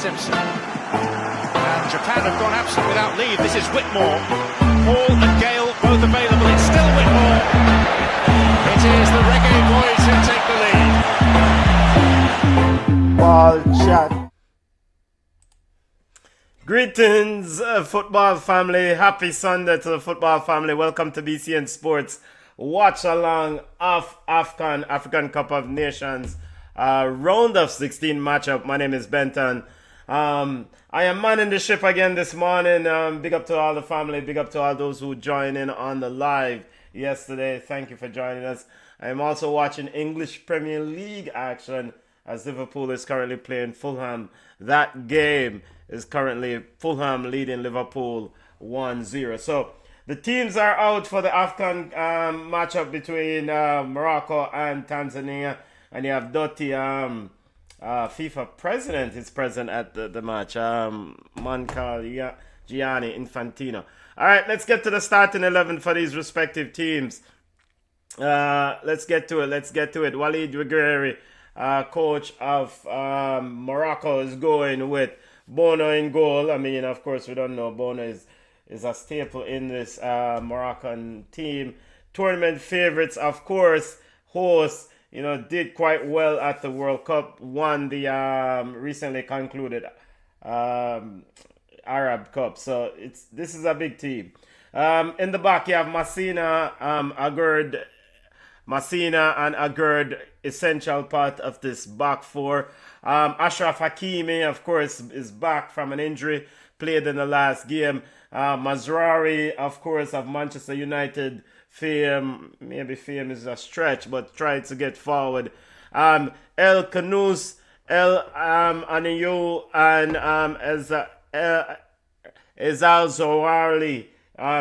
Simpson. And Japan have gone absent without leave. This is Whitmore. Paul and Gale both available. It's still Whitmore. It is the Reggae Boys who take the lead. Ball shot. Greetings, football family. Happy Sunday to the football family. Welcome to BCN Sports. Watch along of AFCON, African Cup of Nations, round of 16 matchup. My name is Benton. I am manning the ship again this morning. Big up to all the family. Big up to all those who joined in on the live yesterday. Thank you for joining us. I am also watching English Premier League action as Liverpool is currently playing Fulham. That game is currently Fulham leading Liverpool 1-0. So the teams are out for the AFCON matchup between Morocco and Tanzania. And you have Dotti, FIFA president is present at the match. Gianni Infantino. All right, let's get to the starting 11 for these respective teams. Let's get to it. Walid Regragui, coach of Morocco, is going with Bono in goal. I mean, of course, we don't know. Bono is a staple in this Moroccan team. Tournament favorites, of course, hosts, did quite well at the World Cup, won the recently concluded Arab Cup. So this is a big team. In the back, you have Massina and Agurd, essential part of this back four. Ashraf Hakimi, of course, is back from an injury, played in the last game. Mazraoui, of course, of Manchester United fame. Maybe fame is a stretch, but tried to get forward. El Kanous, El Aniyu, and Ezal Zoharli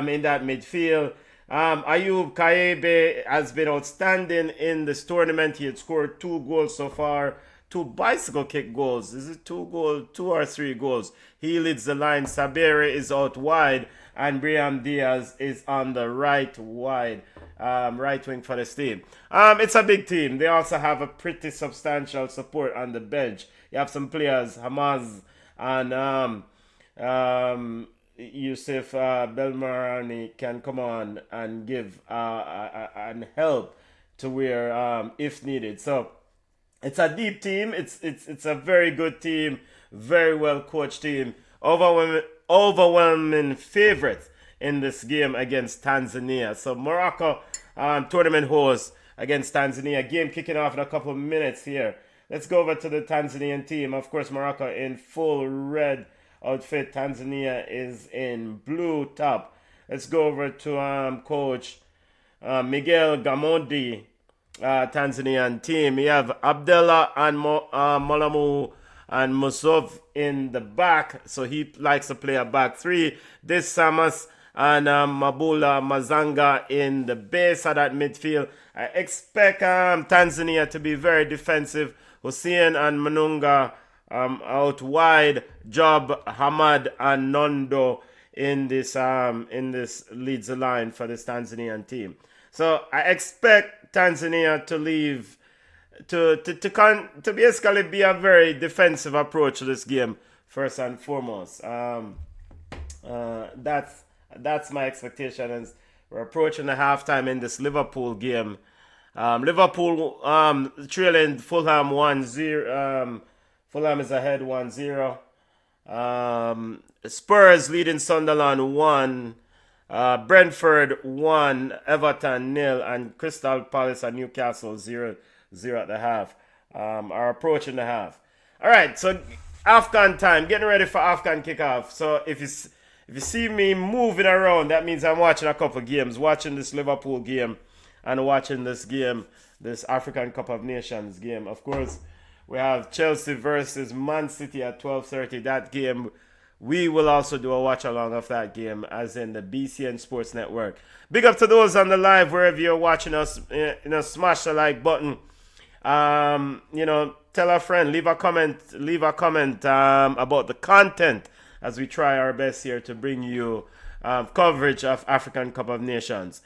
in that midfield. Ayub Kaebe has been outstanding in this tournament. He had scored 2 goals so far, 2 bicycle kick goals. Is it 2 or 3 goals? He leads the line. Sabere is out wide, and Brian Diaz is on the right wing for this team. It's a big team. They also have a pretty substantial support on the bench. You have some players, Hamaz and Yusuf Belmarani can come on and give and help to where if needed. So it's a deep team. It's a very good team, very well coached team. Overwhelming favorites in this game against Tanzania. So Morocco tournament host against Tanzania. Game kicking off in a couple of minutes here. Let's go over to the Tanzanian team. Of course, Morocco in full red outfit. Tanzania is in blue top. Let's go over to coach Miguel Gamondi, Tanzanian team. We have Abdullah and Molamu and Musov in the back. So he likes to play a back three. This Samas and Mabula Mazanga in the base of that midfield. I expect Tanzania to be very defensive. Hussein and Manunga out wide. Job, Hamad, and Nondo in this leads the line for this Tanzanian team. So I expect Tanzania to leave to basically be a very defensive approach to this game first and foremost. That's my expectation. And we're approaching the halftime in this Liverpool game. Liverpool trailing Fulham 1-0. Fulham is ahead 1-0. Spurs leading Sunderland 1. Brentford 1. Everton 0. And Crystal Palace and Newcastle 0 at the half. Are approaching the half. Alright, so AFCON time. Getting ready for AFCON kickoff. So if you see me moving around, that means I'm watching a couple games. Watching this Liverpool game and watching this game, this African Cup of Nations game. Of course, we have Chelsea versus Man City at 12:30. That game, we will also do a watch along of that game as in the BCN Sports Network. Big up to those on the live, wherever you're watching us. Smash the like button. Tell a friend, leave a comment about the content as we try our best here to bring you coverage of African Cup of Nations.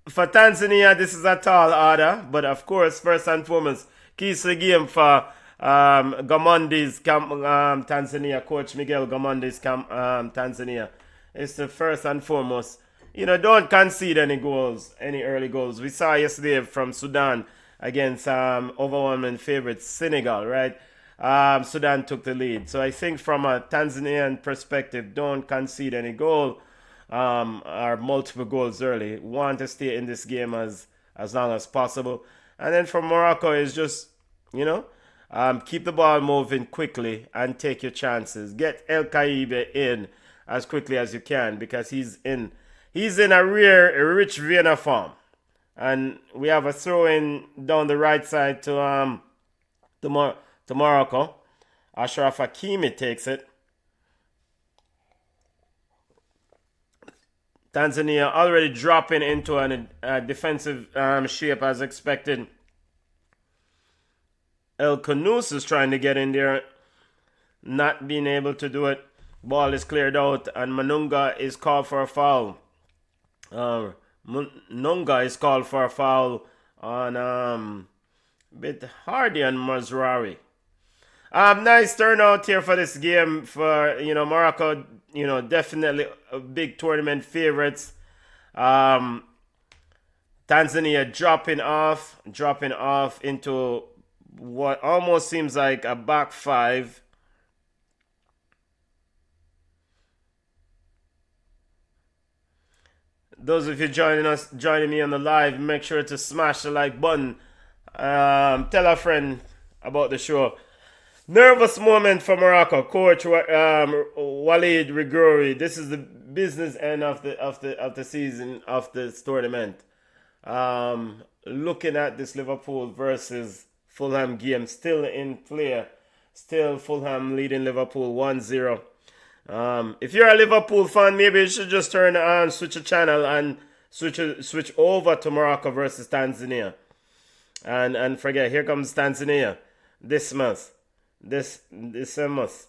For Tanzania, this is a tall order, but of course, first and foremost, keys to the game for Gamondi's camp, Tanzania, Coach Miguel Gamondi's camp, Tanzania. It's the first and foremost, don't concede any goals, any early goals. We saw yesterday from Sudan against overwhelming favorite Senegal, right? Sudan took the lead. So I think from a Tanzanian perspective, don't concede any goal or multiple goals early. Want to stay in this game as long as possible. And then from Morocco is just, keep the ball moving quickly and take your chances. Get El Kaibe in as quickly as you can because he's in a rich vein of form. And we have a throw in down the right side to Morocco. Ashraf Hakimi takes it. Tanzania already dropping into a defensive shape as expected. El Kanous is trying to get in there, not being able to do it. Ball is cleared out, and Manunga is called for a foul. Nunga is called for a foul on bit Hardy and Mazraoui. Nice turnout here for this game for Morocco. Definitely a big tournament favorites. Tanzania dropping off into what almost seems like a back five. Those of you joining me on the live, make sure to smash the like button. Tell a friend about the show. Nervous moment for Morocco. Coach Walid Regragui. This is the business end of the season of this tournament. Looking at this Liverpool versus Fulham game, still in play. Still Fulham leading Liverpool 1-0. If you're a Liverpool fan, maybe you should just turn on, switch a channel, and switch over to Morocco versus Tanzania. And forget, here comes Tanzania this month. This month.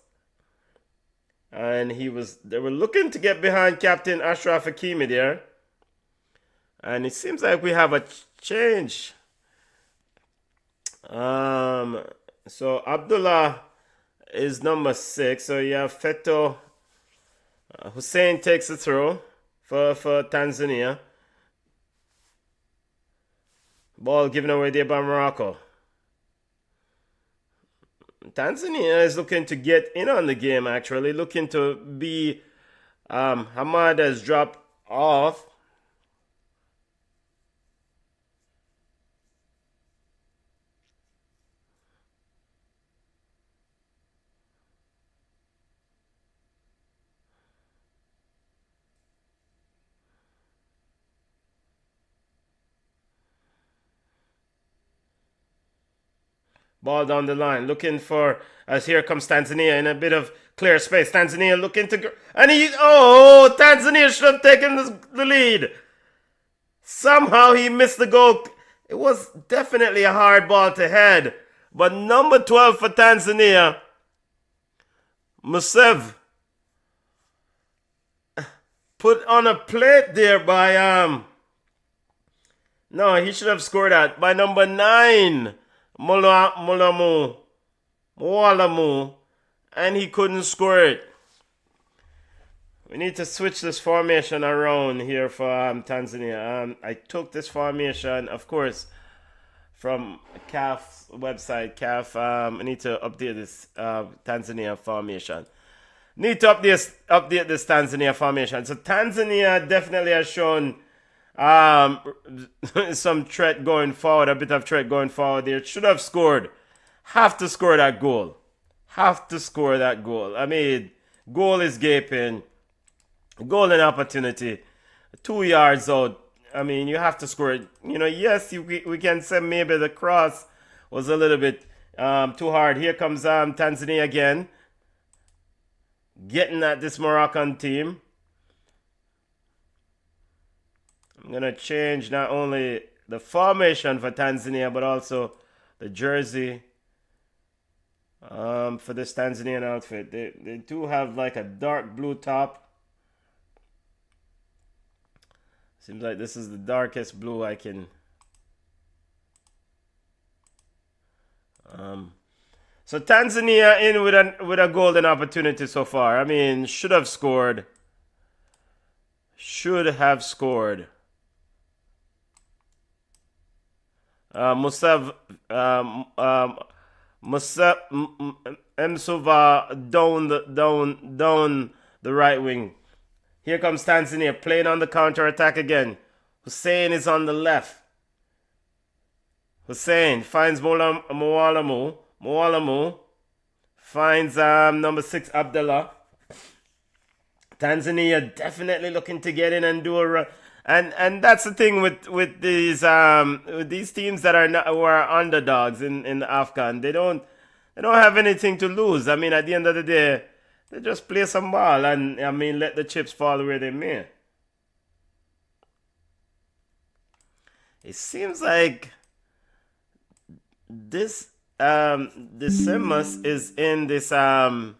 And they were looking to get behind Captain Ashraf Hakimi there. And it seems like we have a change. So Abdullah is number 6. So you have Feto. Hussein takes the throw for Tanzania. Ball given away there by Morocco. Tanzania is looking to get in on the game, actually. Looking to be... Hamad has dropped off. Ball down the line, looking for, as here comes Tanzania in a bit of clear space. Tanzania looking to, Tanzania should have taken the lead. Somehow he missed the goal. It was definitely a hard ball to head. But number 12 for Tanzania, Musev, put on a plate there by, no, he should have scored that, by number 9. Mwalamu, and he couldn't score it. We need to switch this formation around here for Tanzania. I took this formation, of course, from CAF's website. CAF, I need to update this Tanzania formation. Need to update this Tanzania formation. So Tanzania definitely has shown some threat going forward, a bit of threat going forward there. Should have scored. Have to score that goal. I mean, goal is gaping. Golden opportunity. 2 yards out. I mean, you have to score it. Yes, we can say maybe the cross was a little bit too hard. Here comes Tanzania again. Getting at this Moroccan team. I'm going to change not only the formation for Tanzania, but also the jersey for this Tanzanian outfit. They do have like a dark blue top. Seems like this is the darkest blue I can. So Tanzania in with a golden opportunity so far. I mean, should have scored. Should have scored. Musav Msuva down the right wing. Here comes Tanzania playing on the counter attack again. Hussein is on the left. Hussein finds Moalamu. Moalamu finds number 6 Abdullah. Tanzania definitely looking to get in and do a run. And that's the thing with these teams that who are underdogs in the AFCON. They don't have anything to lose. I mean, at the end of the day, they just play some ball and I mean let the chips fall where they may. It seems like this Simas is in this has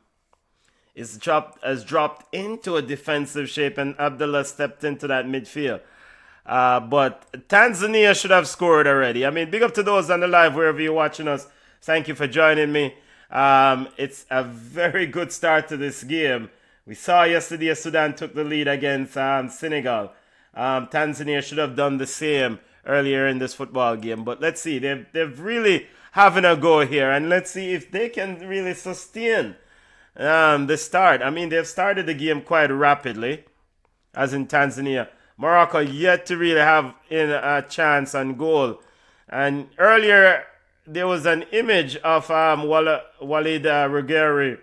dropped into a defensive shape and Abdullah stepped into that midfield. But Tanzania should have scored already. I mean, big up to those on the live wherever you're watching us. Thank you for joining me. It's a very good start to this game. We saw yesterday Sudan took the lead against Senegal. Tanzania should have done the same earlier in this football game. But let's see. They've really having a go here. And let's see if they can really sustain the start. I mean, they've started the game quite rapidly, as in Tanzania. Morocco yet to really have a chance on goal. And earlier, there was an image of Walid Regragui,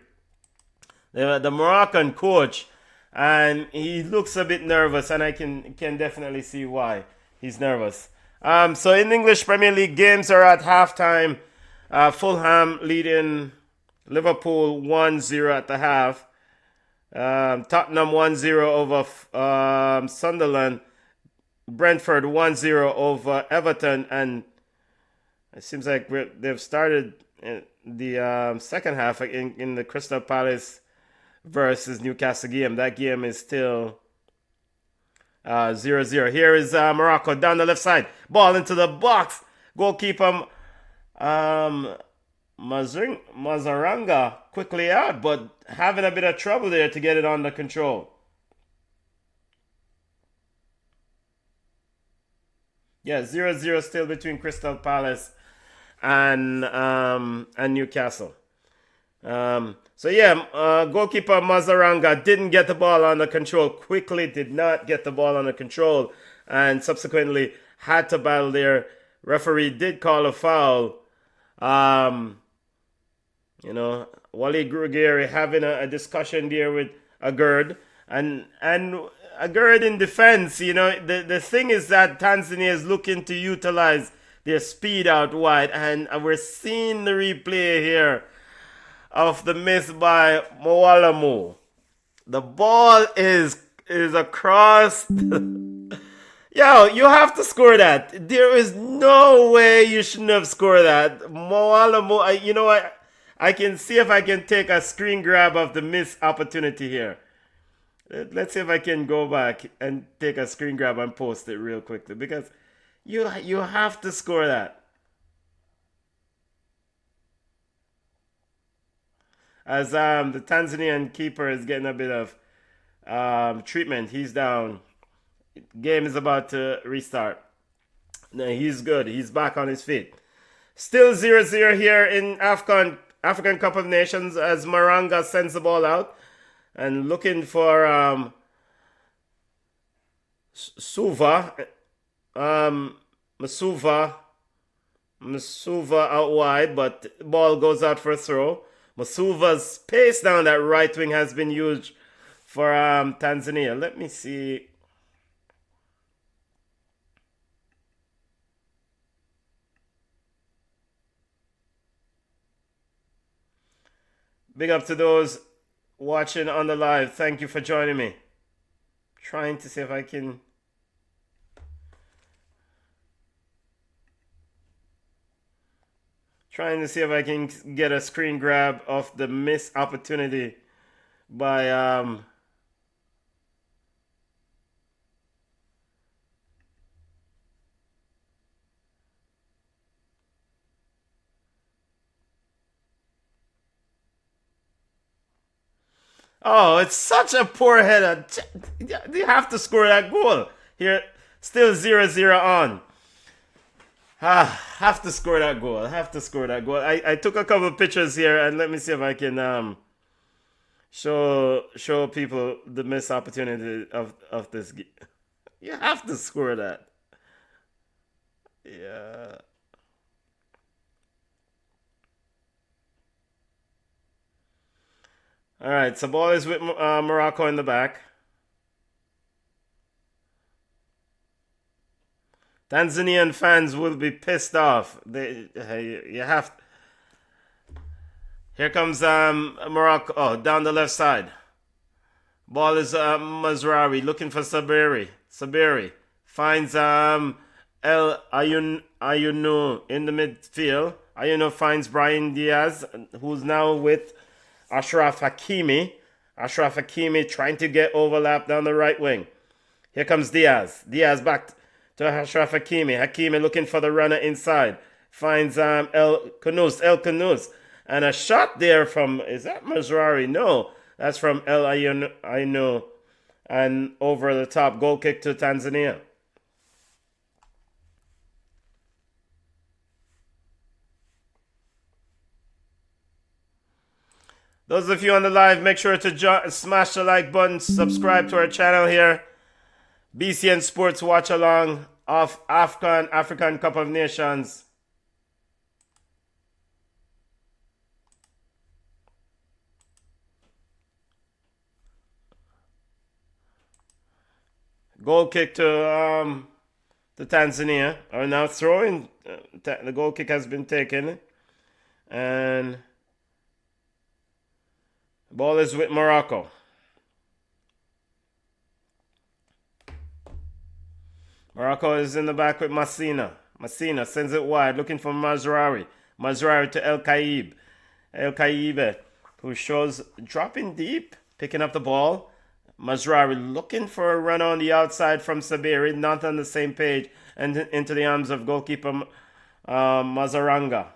the Moroccan coach, and he looks a bit nervous, and I can definitely see why he's nervous. So in English Premier League, games are at halftime. Fulham leading Liverpool 1-0 at the half. Tottenham 1-0 over Sunderland. Brentford 1-0 over Everton. And it seems like they've started the second half in the Crystal Palace versus Newcastle game. That game is still 0-0. Here is Morocco down the left side. Ball into the box. Goalkeeper Mazaranga quickly out, but having a bit of trouble there to get it under control. Yeah, 0-0 still between Crystal Palace and Newcastle. Goalkeeper Mazaranga didn't get the ball under control. Quickly did not get the ball under control, and subsequently had to battle there. Referee did call a foul. Walid Regragui having a discussion there with Agurd, and Agurd in defense. The thing is that Tanzania is looking to utilize their speed out wide, and we're seeing the replay here of the miss by Moalamu. The ball is across. Yo, you have to score that. There is no way you shouldn't have scored that. Moalamu, you know what? I can see if I can take a screen grab of the missed opportunity here. Let's see if I can go back and take a screen grab and post it real quickly, because you have to score that. As the Tanzanian keeper is getting a bit of treatment. He's down. Game is about to restart. No, he's good. He's back on his feet. Still 0-0 here in African Cup of Nations as Maranga sends the ball out and looking for Masuva out wide, but the ball goes out for a throw. Masuva's pace down that right wing has been used for Tanzania. Let me see. Big up to those watching on the live. Thank you for joining me. Trying to see if I can... Trying to see if I can get a screen grab of the missed opportunity by... Oh, it's such a poor header. You have to score that goal. Here, still 0-0 on. Have to score that goal. Have to score that goal. I took a couple of pictures here and let me see if I can show people the missed opportunity of this. You have to score that. Yeah. All right, so ball is with Morocco in the back. Tanzanian fans will be pissed off. You have. Here comes Morocco. Oh, down the left side. Ball is Mazraoui looking for Sabiri. Sabiri finds El Ayuno in the midfield. Ayuno finds Brian Diaz, who's now with Ashraf Hakimi. Ashraf Hakimi trying to get overlap down the right wing. Here comes Diaz. Diaz back to Ashraf Hakimi. Hakimi looking for the runner inside. Finds El Kanous. And a shot there from, is that Mazraoui? No, that's from El Ayuno. And over the top, goal kick to Tanzania. Those of you on the live, make sure to smash the like button, subscribe to our channel here. BCN Sports watch along of AFCON, African Cup of Nations. Goal kick to Tanzania. Are now throwing. The goal kick has been taken. And ball is with Morocco. Morocco is in the back with Massina. Massina sends it wide, looking for Mazraoui. Mazraoui to El Kaib. El Kaibe, who shows dropping deep, picking up the ball. Mazraoui looking for a run on the outside from Sabiri, not on the same page, and into the arms of goalkeeper Mazaranga.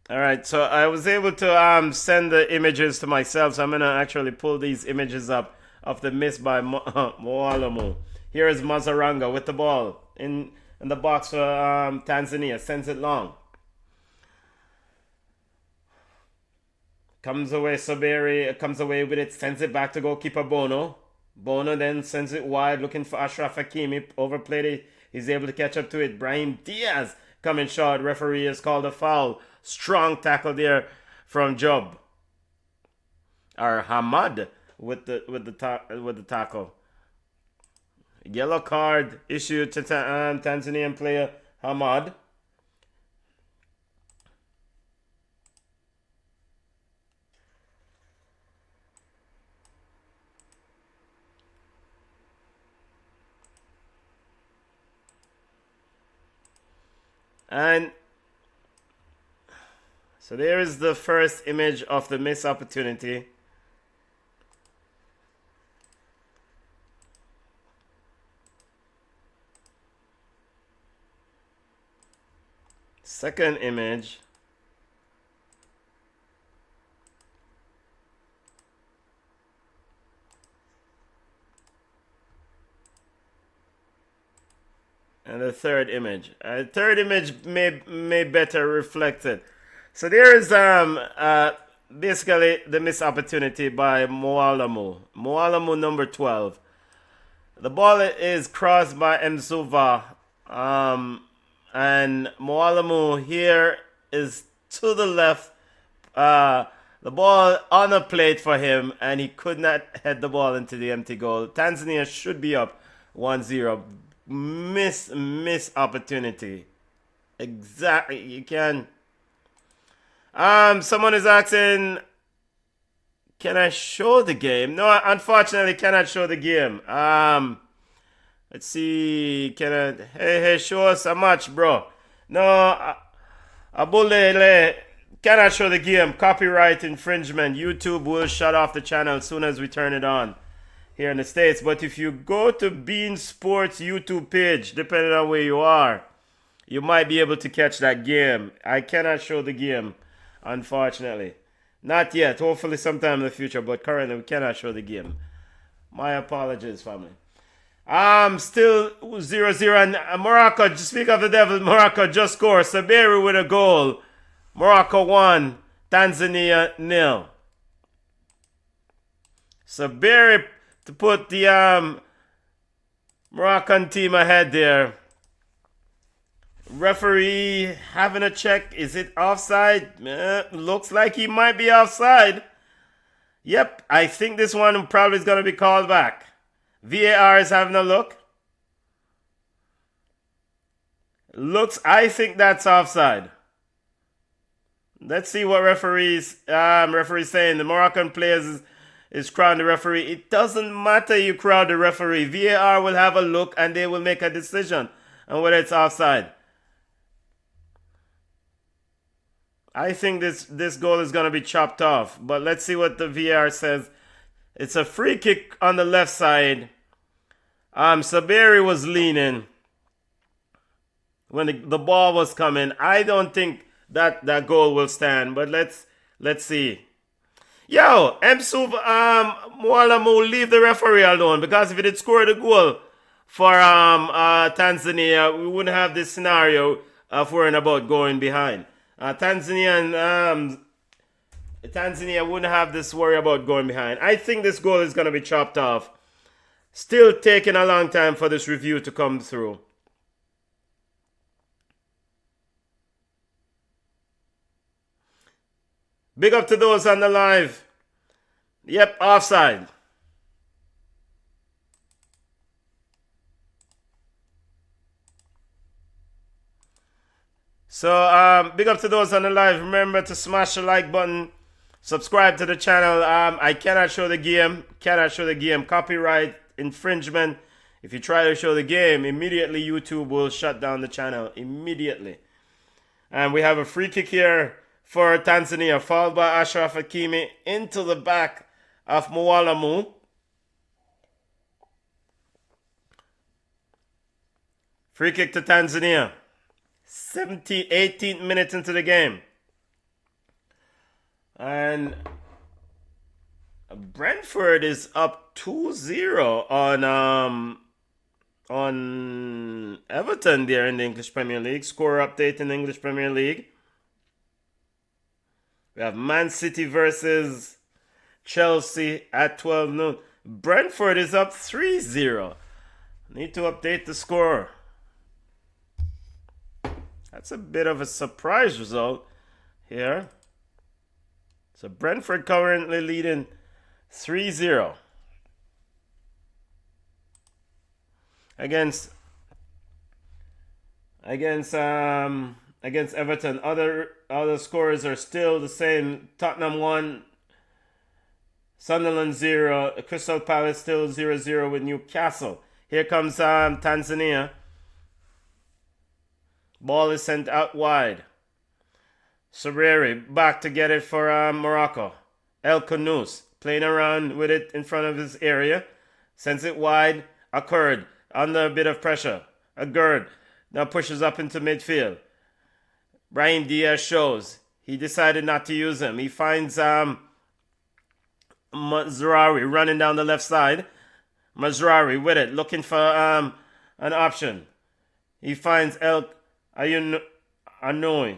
All right, so I was able to send the images to myself, so I'm going to actually pull these images up of the miss by Moalamu. Here is Mazaranga with the ball in the box for Tanzania, sends it long. Comes away Sabiri, comes away with it, sends it back to goalkeeper Bono. Bono then sends it wide, looking for Ashraf Hakimi, overplayed it, he's able to catch up to it. Brahim Diaz coming short, referee has called a foul. Strong tackle there from Job. Or Hamad with the tackle. Yellow card issued to Tanzanian player Hamad. And so there is the first image of the missed opportunity. Second image. And the third image. Third image may better reflect it. So there is basically the missed opportunity by Moalamu. Moalamu number 12. The ball is crossed by Mzuva. And Moalamu here is to the left. The ball on a plate for him, and he could not head the ball into the empty goal. Tanzania should be up 1-0. Miss opportunity. Exactly. You can. Someone is asking, can I show the game? No, unfortunately, cannot show the game. Let's see. Hey, show us a match, bro. No, Abulele cannot show the game. Copyright infringement. YouTube will shut off the channel as soon as we turn it on here in the States. But if you go to BCN Sports YouTube page, depending on where you are, you might be able to catch that game. I cannot show the game, unfortunately. Not yet. Hopefully sometime in the future, but currently we cannot show the game. My apologies, family. Still 0-0, and Morocco, speak of the devil, Morocco just scored. Saberi with a goal. Morocco 1, Tanzania 0. Saberi to put the Moroccan team ahead there. Referee having a check. Is it offside? Looks like he might be offside. Yep, I think this one probably is going to be called back. VAR is having a look. I think that's offside. Let's see what referee's saying. The Moroccan players is crowding the referee. It doesn't matter you crowd the referee. VAR will have a look and they will make a decision on whether it's offside. I think this goal is going to be chopped off. But let's see what the VAR says. It's a free kick on the left side. Saberi was leaning when the ball was coming. I don't think that goal will stand. But let's see. Yo, Msuv Mwalamu, leave the referee alone. Because if he did score the goal for Tanzania, we wouldn't have this scenario of worrying about going behind. Tanzania wouldn't have this worry about going behind. I think this goal is going to be chopped off. Still taking a long time for this review to come through. Big up to those on the live. Yep, offside. So, big up to those on the live. Remember to smash the like button. Subscribe to the channel. I cannot show the game. Copyright infringement. If you try to show the game, immediately YouTube will shut down the channel. Immediately. And we have a free kick here for Tanzania. Fouled by Ashraf Hakimi into the back of Mwalamu. Free kick to Tanzania. 18th minute into the game. And Brentford is up 2-0 on Everton there in the English Premier League. Score update in the English Premier League. We have Man City versus Chelsea at 12 noon. Brentford is up 3-0. Need to update the score. That's a bit of a surprise result here. So Brentford currently leading 3-0 against Everton. Other scores are still the same. Tottenham 1, Sunderland 0, Crystal Palace still 0-0 with Newcastle. Here comes Tanzania. Ball is sent out wide. Sereri back to get it for Morocco. El Khanous playing around with it in front of his area. Sends it wide. Occurred under a bit of pressure. Agurd now pushes up into midfield. Brahim Diaz shows. He decided not to use him. He finds Mazraoui running down the left side. Mazraoui with it, looking for an option. He finds El Anoui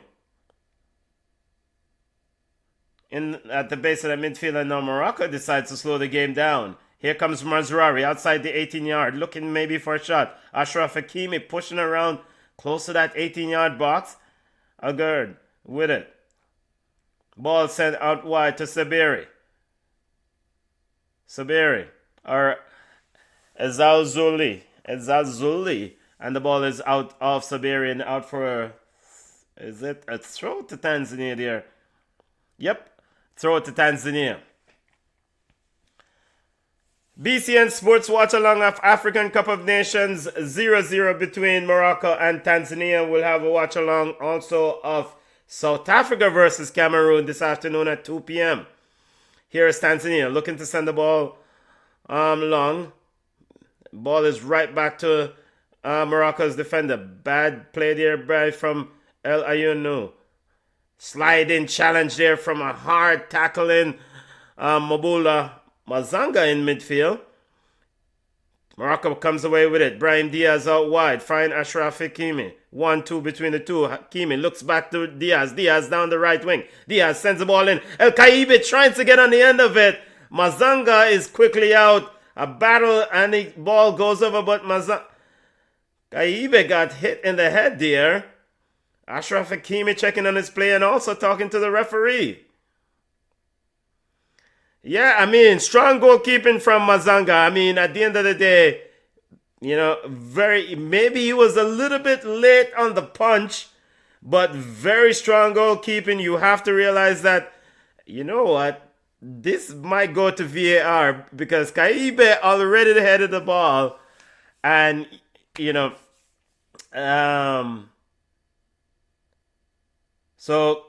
at the base of the midfield, and now Morocco decides to slow the game down. Here comes Mazraoui outside the 18-yard, looking maybe for a shot. Ashraf Hakimi pushing around close to that 18-yard box. Agurd with it. Ball sent out wide to Saberi. Or Ezalzouli. And the ball is out of Saberi and out for, is it a throw to Tanzania there? Yep, throw to Tanzania. BCN Sports watch along of African Cup of Nations 0-0 between Morocco and Tanzania. We'll have a watch along also of South Africa versus Cameroon this afternoon at 2 p.m. Here is Tanzania looking to send the ball long. Ball is right back to Morocco's defender. Bad play there from El Ayunu. Slide-in challenge there from a hard tackling Mabula Mazanga in midfield. Morocco comes away with it. Brahim Diaz out wide. Find Ashraf Hakimi. 1-2 between the two. Hakimi looks back to Diaz. Diaz down the right wing. Diaz sends the ball in. El Kaibe trying to get on the end of it. Mazanga is quickly out. A battle and the ball goes over, but Kaibe got hit in the head there. Ashraf Hakimi checking on his play and also talking to the referee. Yeah, I mean, strong goalkeeping from Mazanga. I mean, at the end of the day, maybe he was a little bit late on the punch, but very strong goalkeeping. You have to realize that, you know what, this might go to VAR because Kaibe already headed the ball and, so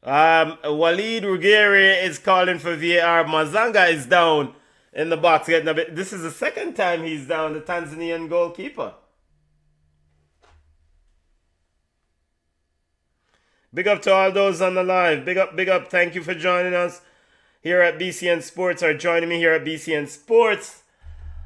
Walid Ruggieri is calling for VAR. Mazanga is down in the box getting a bit. This is the second time he's down, the Tanzanian goalkeeper. Big up to all those on the live. Big up. Thank you for joining us here at BCN Sports or joining me here at BCN Sports.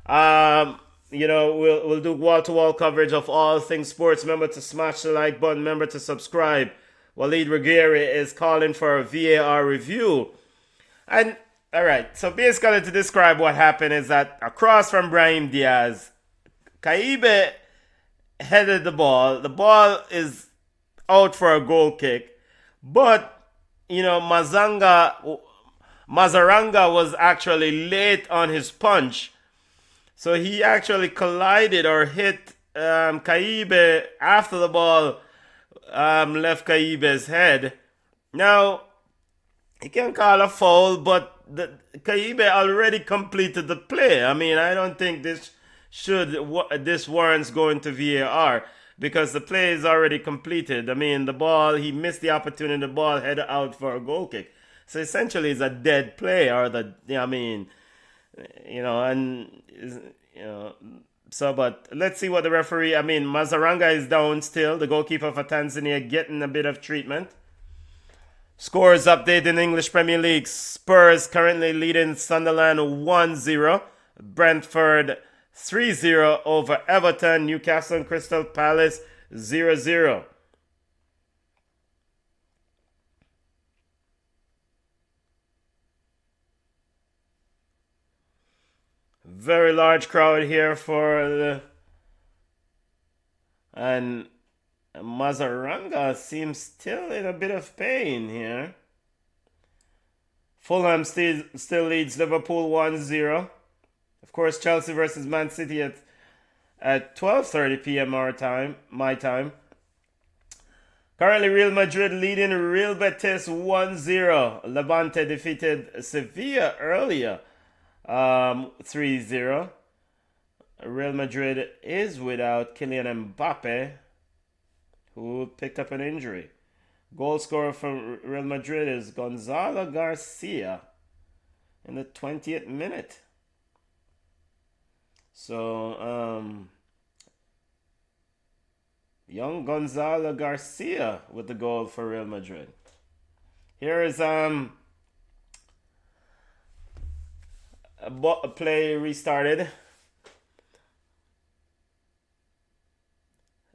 We'll do wall-to-wall coverage of all things sports. Remember to smash the like button. Remember to subscribe. Walid Ruggieri is calling for a VAR review. And, alright, so basically to describe what happened is that across from Brahim Diaz, Kaibe headed the ball. The ball is out for a goal kick. But, Mazaranga was actually late on his punch. So he actually collided or hit Kaibe after the ball left Kaibe's head. Now, he can call a foul, but Kaibe already completed the play. I mean, I don't think this warrants going to VAR because the play is already completed. I mean, he missed the opportunity. The ball headed out for a goal kick. So essentially, it's a dead play, but let's see what the referee. Mazaranga is down still. The goalkeeper for Tanzania getting a bit of treatment. Scores update in English Premier League. Spurs currently leading Sunderland 1-0. Brentford 3-0 over Everton. Newcastle and Crystal Palace 0-0. Very large crowd here and Mazaranga seems still in a bit of pain here. Fulham still leads Liverpool 1-0. Of course, Chelsea versus Man City at 12:30 p.m. my time. Currently, Real Madrid leading Real Betis 1-0. Levante defeated Sevilla earlier 3-0. Real Madrid is without Kylian Mbappe, who picked up an injury. Goal scorer for Real Madrid is Gonzalo Garcia in the 20th minute. So, young Gonzalo Garcia with the goal for Real Madrid. Here is a play restarted.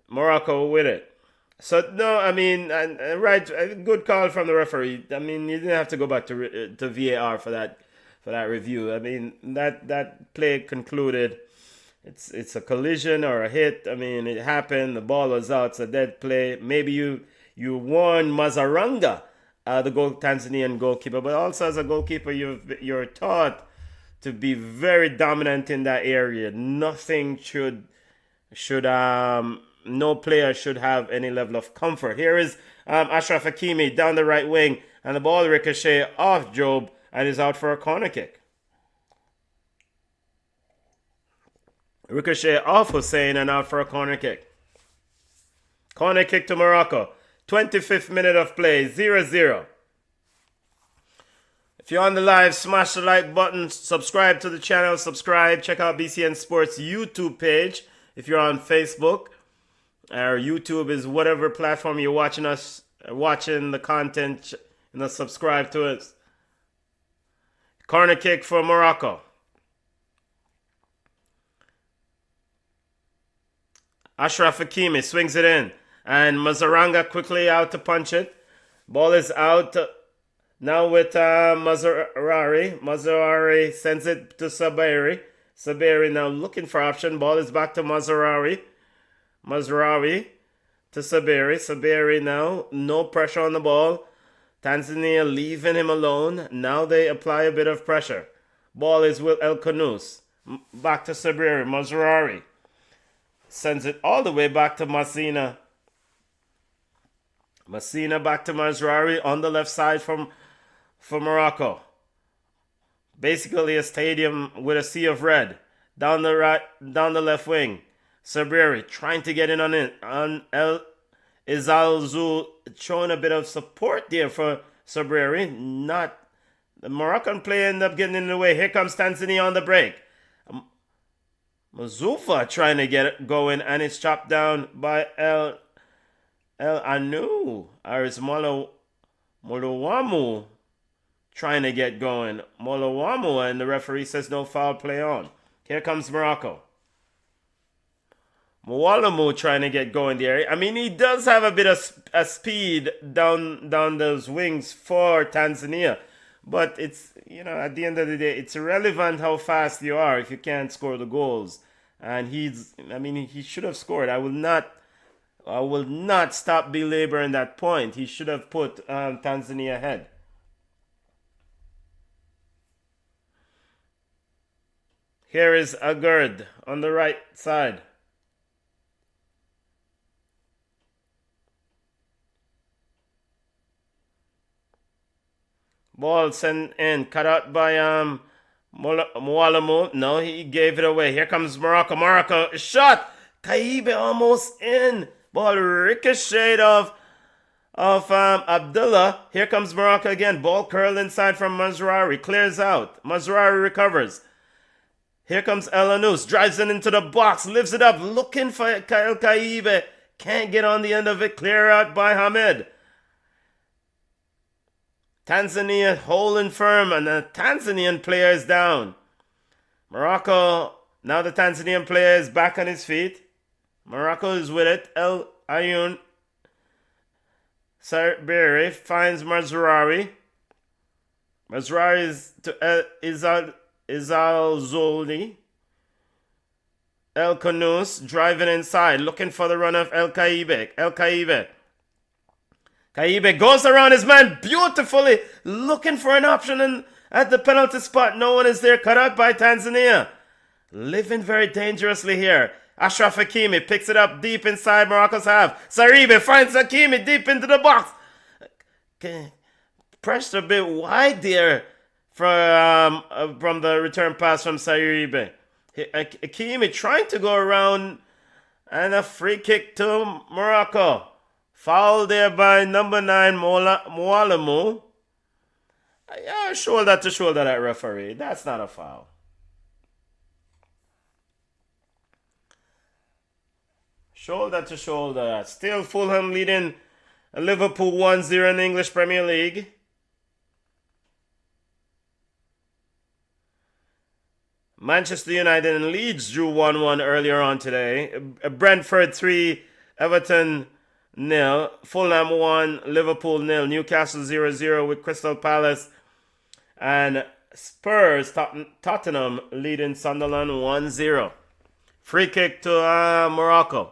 Morocco with it. So no, right, a good call from the referee. You didn't have to go back to VAR for that review. That play concluded. It's a collision or a hit. It happened. The ball was out. It's a dead play. Maybe you warned Mazaranga, the Tanzanian goalkeeper, but also as a goalkeeper, you're taught to be very dominant in that area. Nothing should no player should have any level of comfort. Here is Ashraf Hakimi down the right wing. and the ball ricochet off Job and is out for a corner kick. Ricochet off Hussein and out for a corner kick. Corner kick to Morocco. 25th minute of play, 0-0. If you're on the live, smash the like button, subscribe to the channel, check out BCN Sports YouTube page. If you're on Facebook, our YouTube is whatever platform you're watching the content, subscribe to it. Corner kick for Morocco. Ashraf Hakimi swings it in. And Mazaranga quickly out to punch it. Ball is out now with Mazarari. Mazarari sends it to Saberi. Saberi now looking for option. Ball is back to Mazarawi. Mazarawi to Saberi. Saberi now, no pressure on the ball. Tanzania leaving him alone. Now they apply a bit of pressure. Ball is with El Kanous. Back to Saberi. Mazarari sends it all the way back to Massina. Massina back to Mazraoui on the left side for Morocco. Basically a stadium with a sea of red. Down the left wing. Sabiri trying to get in on El Izalzou, showing a bit of support there for Sabiri. Not the Moroccan player end up getting in the way. Here comes Tanzania on the break. Mazufa trying to get it going, and it's chopped down by El Anu. Or it's Molowamu trying to get going. Molowamu, and the referee says no foul play on. Here comes Morocco. Mwalamu trying to get going there. I mean, he does have a bit of speed down those wings for Tanzania. But it's, at the end of the day, it's irrelevant how fast you are if you can't score the goals. And he should have scored. I will not stop belaboring that point. He should have put Tanzania ahead. Here is Agurd on the right side. Ball sent in, cut out by Mwalamu. No, he gave it away. Here comes Morocco. Morocco shot. Kaibe almost in. Ball ricocheted of Abdullah. Here comes Morocco again. Ball curled inside from Mazraoui. Clears out. Mazraoui recovers. Here comes El Anous. Drives it into the box. Lifts it up. Looking for El Kaibe. Can't get on the end of it. Clear out by Hamed. Tanzania holding firm, and the Tanzanian player is down. Morocco, now the Tanzanian player is back on his feet. Morocco is with it. El Ayun Sarberi finds Mazraoui. Mazraoui is to Izal Zoli. El Kanous driving inside, looking for the run of El Kaibe. El Kaibe. Kaibe goes around his man beautifully, looking for an option at the penalty spot. No one is there. Cut out by Tanzania. Living very dangerously here. Ashraf Hakimi picks it up deep inside Morocco's half. Saribe finds Hakimi deep into the box. Pressed a bit wide there from the return pass from Saribe. Hakimi trying to go around, and a free kick to Morocco. Foul there by number 9, Mwalamu. Yeah, shoulder to shoulder, that referee. That's not a foul. Shoulder to shoulder. Still Fulham leading Liverpool 1-0 in the English Premier League. Manchester United and Leeds drew 1-1 earlier on today. Brentford 3, Everton 0, Fulham 1, Liverpool 0, Newcastle 0-0 with Crystal Palace, and Spurs, Tottenham leading Sunderland 1-0. Free kick to Morocco.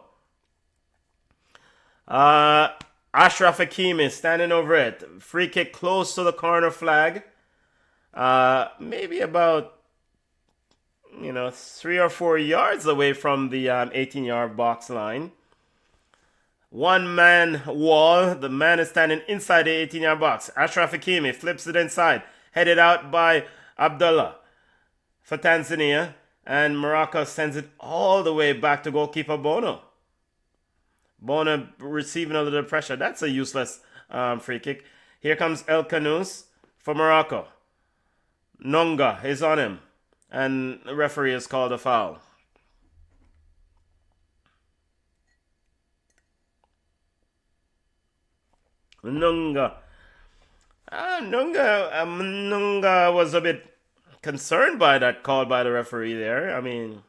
Ashraf Hakimi standing over it. Free kick close to the corner flag. Maybe about 3 or 4 yards away from the 18-yard box line. One man wall. The man is standing inside the 18-yard box. Ashraf Hakimi flips it inside. Headed out by Abdullah for Tanzania. And Morocco sends it all the way back to goalkeeper Bono. Bono receiving a little pressure. That's a useless free kick. Here comes El Kanous for Morocco. Nonga is on him. And the referee has called a foul. Nonga. Nonga was a bit concerned by that call by the referee there. I mean,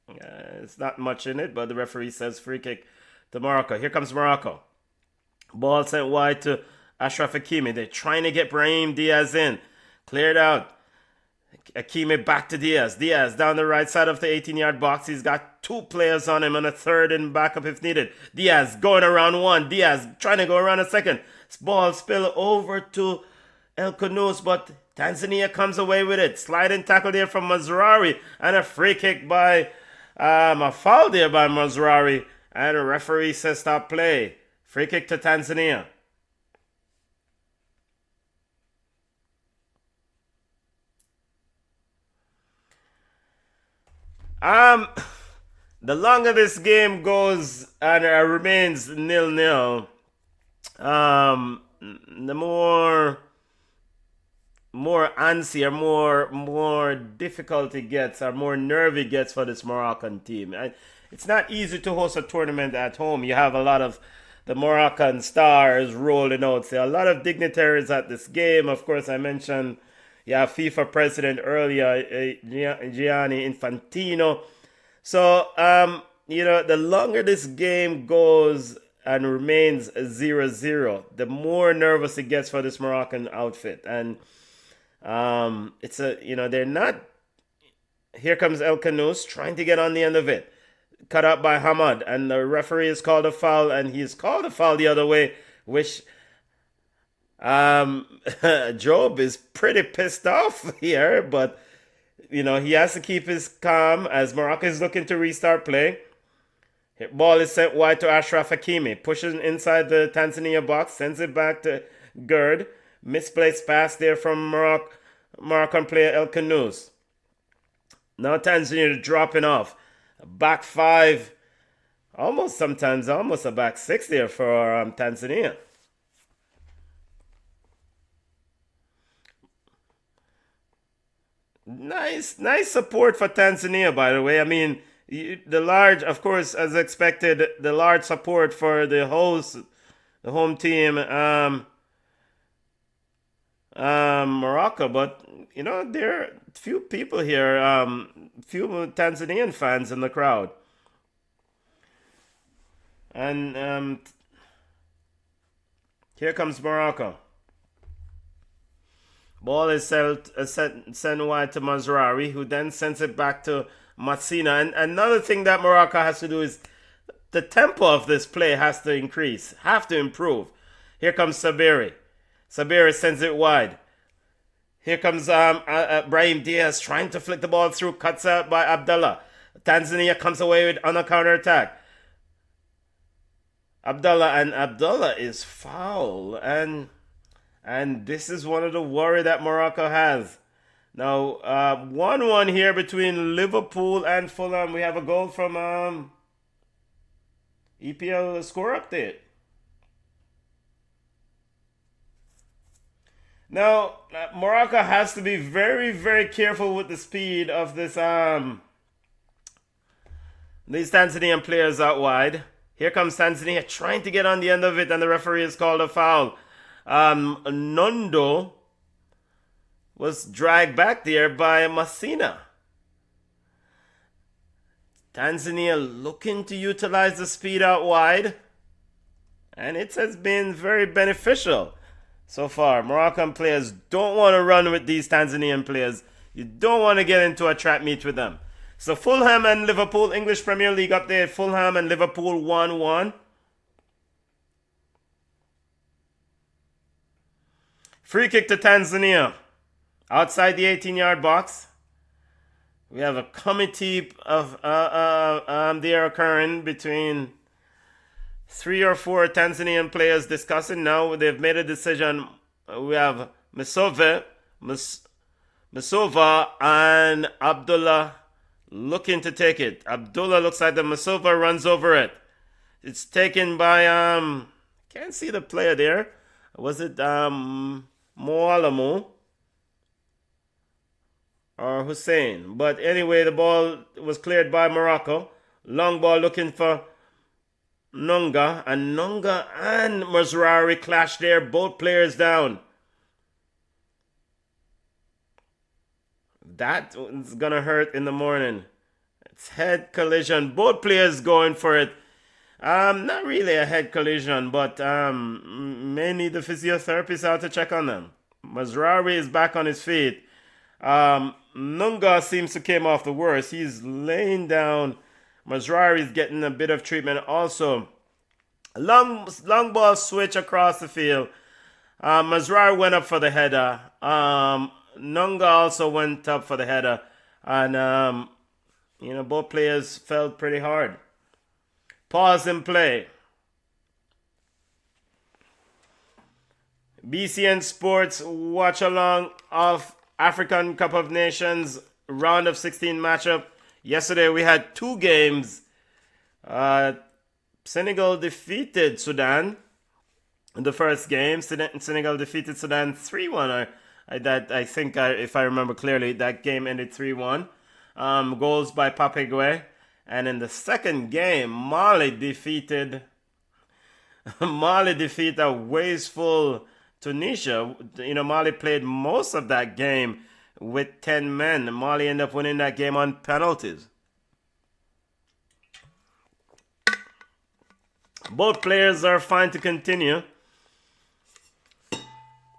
it's not much in it, but the referee says free kick to Morocco. Here comes Morocco. Ball sent wide to Ashraf Hakimi. They're trying to get Brahim Diaz in. Cleared out. Hakimi back to Diaz. Diaz down the right side of the 18-yard box. He's got two players on him and a third in backup if needed. Diaz going around one. Diaz trying to go around a second. Ball spill over to El Kanous, but Tanzania comes away with it. Sliding tackle there from Mazraoui and a free kick by a foul there by Mazraoui. And the referee says stop play. Free kick to Tanzania. The longer this game goes and remains 0-0, the more antsy or more difficult it gets, or more nervy it gets for this Moroccan team. It's not easy to host a tournament at home. You have a lot of the Moroccan stars rolling out. So a lot of dignitaries at this game. Of course, I mentioned FIFA president earlier, Gianni Infantino. So, the longer this game goes and remains 0-0, the more nervous it gets for this Moroccan outfit. And they're not. Here comes El Kanous trying to get on the end of it. Cut out by Hamad, and the referee has called a foul, and he's called a foul the other way, which Job is pretty pissed off here, but he has to keep his calm as Morocco is looking to restart play. Ball is sent wide to Ashraf Hakimi, pushes inside the Tanzania box, sends it back to Gerd. Misplaced pass there from Moroccan player El Kanous. Now Tanzania dropping off. Back five, almost a back six there for Tanzania. Nice support for Tanzania, by the way. I mean, the large, of course, as expected, the large support for the home team, Morocco. But there are few people here, few Tanzanian fans in the crowd, and here comes Morocco. Ball is sent wide to Mazraoui, who then sends it back to Massina. And another thing that Morocco has to do is the tempo of this play has to improve. Here comes Sabiri. Sabiri sends it wide. Here comes Brahim Diaz trying to flick the ball through, cuts out by Abdullah. Tanzania comes away with on a counter attack. Abdullah is foul, and this is one of the worry that Morocco has. Now, 1-1 here between Liverpool and Fulham. We have a goal from EPL score update. Now, Morocco has to be very, very careful with the speed of this these Tanzanian players out wide. Here comes Tanzania trying to get on the end of it, and the referee has called a foul. Nondo was dragged back there by Massina. Tanzania looking to utilize the speed out wide, and it has been very beneficial so far. Moroccan players don't want to run with these Tanzanian players. You don't want to get into a trap meet with them. So Fulham and Liverpool, English Premier League update. Fulham and Liverpool 1-1. Free kick to Tanzania. Outside the 18-yard box. We have a committee of there occurring between Three or four Tanzanian players discussing now. They've made a decision. We have Misova and Abdullah looking to take it. Abdullah looks like the Misova runs over it. It's taken by can't see the player there. Was it Moalamu or Hussein? But anyway, the ball was cleared by Morocco. Long ball looking for Nunga, and Mazraoui clash there. Both players down. That is gonna hurt in the morning. It's head collision. Both players going for it. Not really a head collision, but may need the physiotherapist out to check on them. Mazraoui is back on his feet. Nunga seems to came off the worst. He's laying down. Mazraoui is getting a bit of treatment also. Long ball switch across the field. Mazraoui went up for the header. Nunga also went up for the header. And, both players fell pretty hard. Pause and play. BCN Sports watch along of African Cup of Nations round of 16 matchup. Yesterday we had two games. Senegal defeated Sudan in the first game. Senegal defeated Sudan 3-1. I think if I remember clearly, that game ended 3-1. Goals by Pape Gueye. And in the second game, Mali defeated a wasteful Tunisia. Mali played most of that game with 10 men. Mali ended up winning that game on penalties. Both players are fine to continue.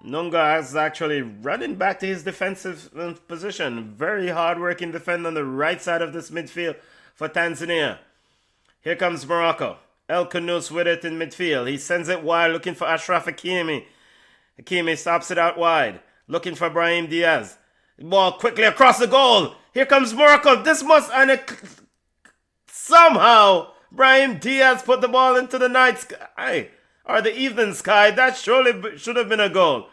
Nunga is actually running back to his defensive position. Very hard-working defender on the right side of this midfield for Tanzania. Here comes Morocco. El Khanous with it in midfield. He sends it wide, looking for Ashraf Hakimi. Hakimi stops it out wide, looking for Brahim Diaz. Ball quickly across the goal. Here comes Morocco. Somehow Brahim Diaz put the ball into the night sky or the evening sky. That surely should have been a goal.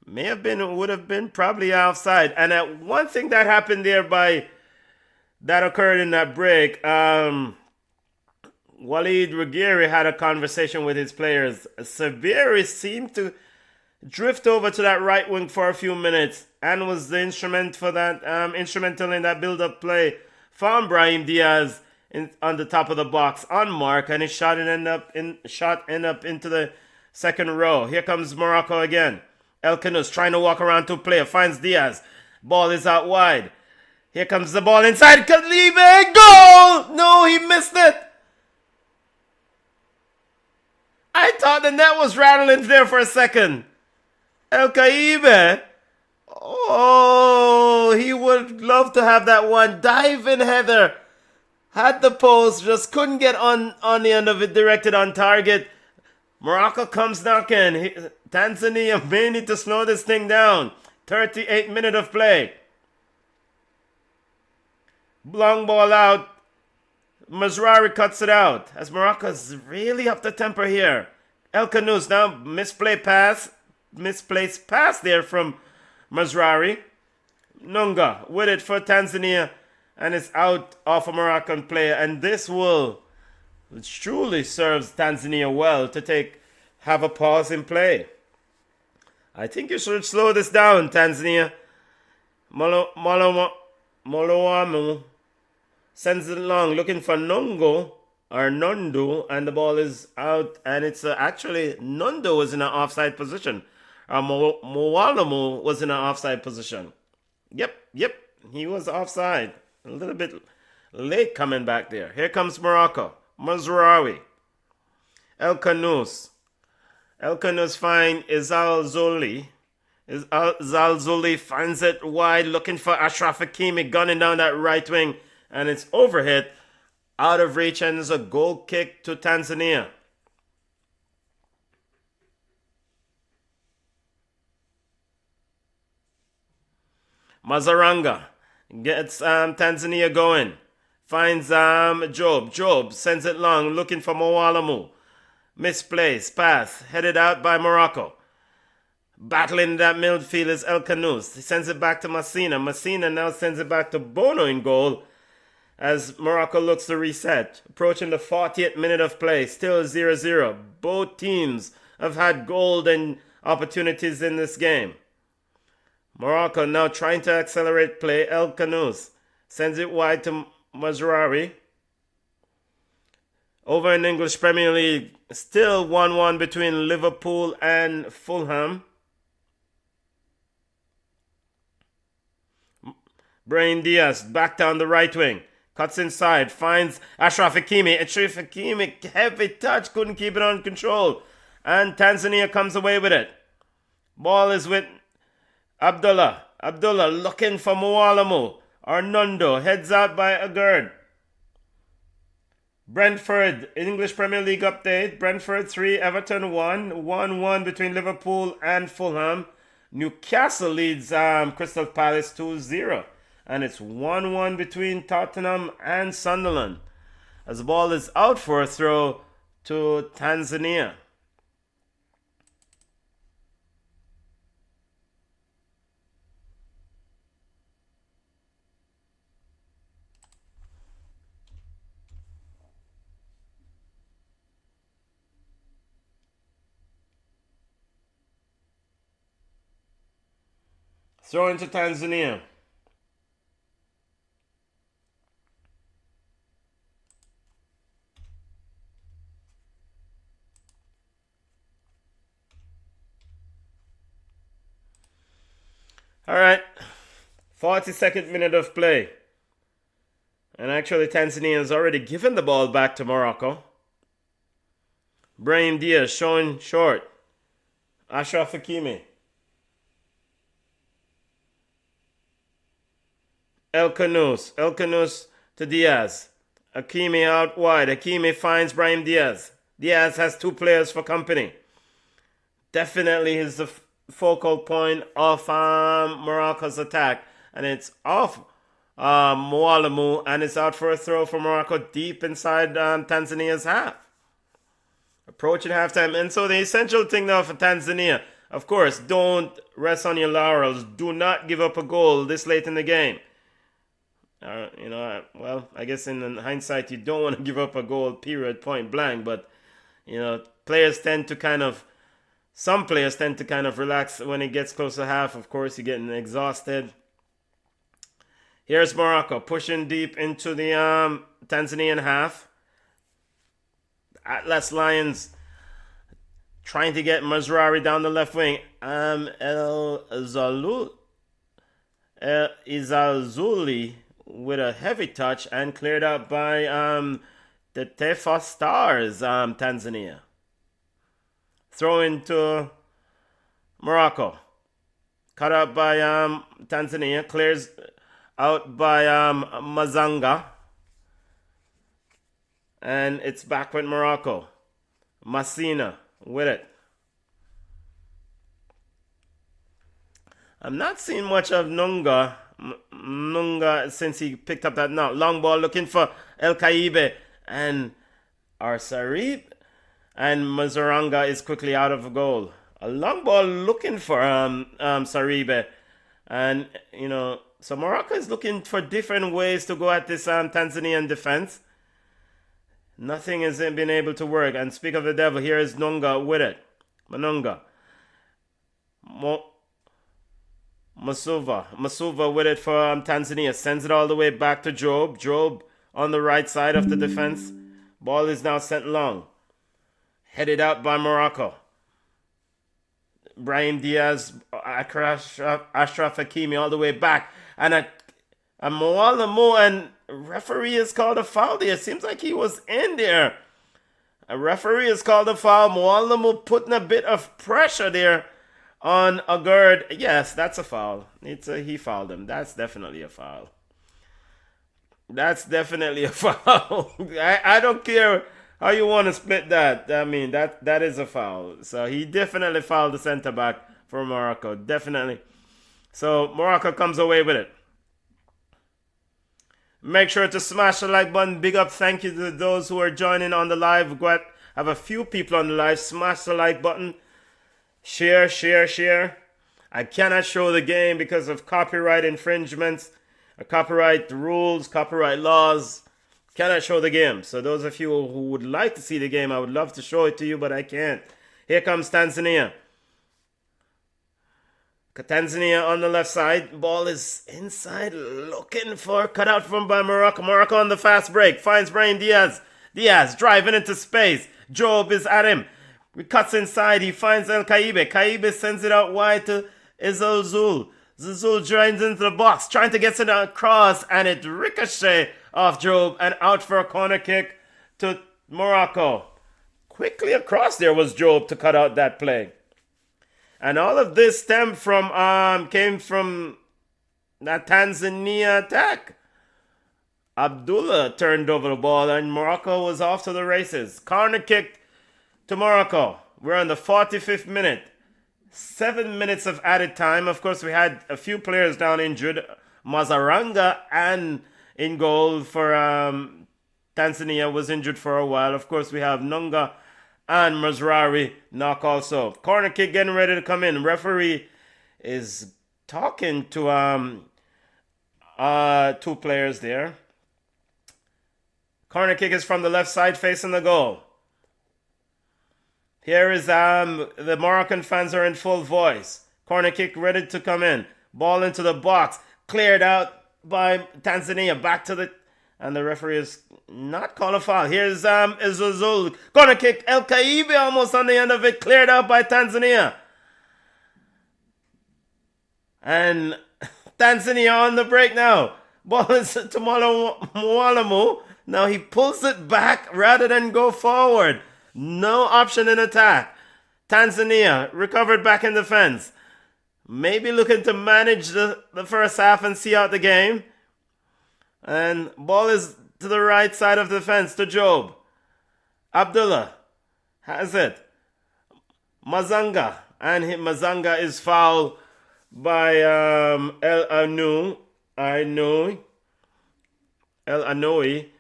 Would have been probably offside. And one thing that happened there that occurred in that break, Walid Reguilón had a conversation with his players. Sabiri seemed to drift over to that right wing for a few minutes and was the instrumental in that build-up play. Found Brahim Diaz on the top of the box on mark, and his shot ended up into the second row. Here comes Morocco again. El Khanous trying to walk around to a player, finds Diaz. Ball is out wide. Here comes the ball inside. Kalibe, goal! No, he missed it. I thought the net was rattling there for a second. El Kaibe. Oh, he would love to have that one. Diving header. Had the post, just couldn't get on the end of it, directed on target. Morocco comes knocking. Tanzania may need to slow this thing down. 38 minutes of play. Long ball out. Mazraoui cuts it out. As Morocco's really up the temper here. El Khanous now misplaced pass there from Mazraoui. Nunga with it for Tanzania. And it's out off a Moroccan player. And this truly serves Tanzania well to have a pause in play. I think you should slow this down, Tanzania. Moloamu sends it long, looking for Nundu, and the ball is out. And it's actually Nundu was in an offside position. Moalamu was in an offside position. Yep, he was offside. A little bit late coming back there. Here comes Morocco. Mazraoui. El Khanous. El Khanous finds Zalzouli. Zalzouli finds it wide, looking for Ashraf Hakimi, gunning down that right wing. And it's overhit, out of reach, and it's a goal kick to Tanzania. Mazaranga gets Tanzania going. Finds Job. Job sends it long, looking for Moalamu. Misplaced pass, headed out by Morocco. Battling that midfield is El Canoes. He sends it back to Messina. Messina now sends it back to Bono in goal as Morocco looks to reset. Approaching the 40th minute of play, still 0-0. Both teams have had golden opportunities in this game. Morocco now trying to accelerate play. El Canoes sends it wide to Mazraoui. Over in English Premier League, still 1-1 between Liverpool and Fulham. Brahim Diaz back down the right wing. Cuts inside, finds Achraf Hakimi. Achraf Hakimi, heavy touch, couldn't keep it on control. And Tanzania comes away with it. Ball is with Abdullah. Abdullah looking for Mualamu. Arnaldo heads out by Agard. Brentford, English Premier League update. Brentford 3, Everton 1. 1-1 between Liverpool and Fulham. Newcastle leads Crystal Palace 2-0. And it's 1-1 between Tottenham and Sunderland. As the ball is out for a throw to Tanzania. Throw into Tanzania. All right, 42nd minute of play. And actually Tanzania has already given the ball back to Morocco. Brahim Diaz showing short. Achraf Hakimi. El Canoes to Diaz. Hakimi out wide. Hakimi finds Brahim Diaz. Diaz has two players for company. Definitely is the focal point of Morocco's attack. And it's off Mualamu, and it's out for a throw for Morocco deep inside Tanzania's half. Approaching halftime. And so the essential thing now for Tanzania, of course, don't rest on your laurels. Do not give up a goal this late in the game. Well, I guess in hindsight, you don't want to give up a goal, period, point blank. But, some players tend to kind of relax when it gets close to half. Of course, you're getting exhausted. Here's Morocco pushing deep into the Tanzanian half. Atlas Lions trying to get Mazraoui down the left wing. Izalzuli with a heavy touch and cleared up by the Taifa Stars, Tanzania. Throw into Morocco. Cut up by Tanzania. Clears out by Mazanga. And it's back with Morocco. Messina with it. I'm not seeing much of Nunga since he picked up that now. Long ball looking for El Kaibe and Arsarib. And Mazaranga is quickly out of a goal. A long ball looking for Saribe. And, so Morocco is looking for different ways to go at this Tanzanian defense. Nothing has been able to work. And speak of the devil, here is Nunga with it. Manunga. Masuva with it for Tanzania. Sends it all the way back to Job. Job on the right side of the defense. Ball is now sent long. Headed out by Morocco. Brahim Diaz, Achraf Hakimi all the way back. And a Mualamu, and referee has called a foul there. It seems like he was in there. A referee has called a foul. Mualamu putting a bit of pressure there on Agard. Yes, that's a foul. He fouled him. That's definitely a foul. That's definitely a foul. I don't care how you want to split that. I mean, that is a foul. So he definitely fouled the centre back for Morocco. Definitely. So Morocco comes away with it. Make sure to smash the like button. Big up thank you to those who are joining on the live. have a few people on the live. Smash the like button. Share, share, share. I cannot show the game because of copyright infringements, copyright rules, copyright laws. Cannot show the game. So those of you who would like to see the game, I would love to show it to you, but I can't. Here comes Tanzania. Tanzania on the left side. Ball is inside, looking for cutout from by Morocco. Morocco on the fast break. Finds Brahim Diaz. Diaz driving into space. Job is at him. He cuts inside. He finds El Kaibe. Kaibe sends it out wide to Izalzul. Zazul joins into the box, trying to get it across, and it ricochets off Job and out for a corner kick to Morocco. Quickly across there was Job to cut out that play. And all of this came from that Tanzania attack. Abdullah turned over the ball and Morocco was off to the races. Corner kick to Morocco. We're on the 45th minute. 7 minutes of added time. Of course, we had a few players down injured. Mazaranga and in goal for Tanzania was injured for a while. Of course, we have Nunga and Mazrari knock also. Corner kick getting ready to come in. Referee is talking to two players there. Corner kick is from the left side facing the goal. Here is the Moroccan fans are in full voice. Corner kick ready to come in. Ball into the box. Cleared out by Tanzania. Back to the... And the referee is not calling a foul. Here's Izuzul. Corner kick. El Kaibe almost on the end of it. Cleared out by Tanzania. And Tanzania on the break now. Ball is to Mwalamu. Now he pulls it back rather than go forward. No option in attack. Tanzania recovered back in defense. Maybe looking to manage the first half and see out the game. And ball is to the right side of the fence to Job. Abdullah has it. Mazanga. And Mazanga is fouled by El Anoui. El Anoui.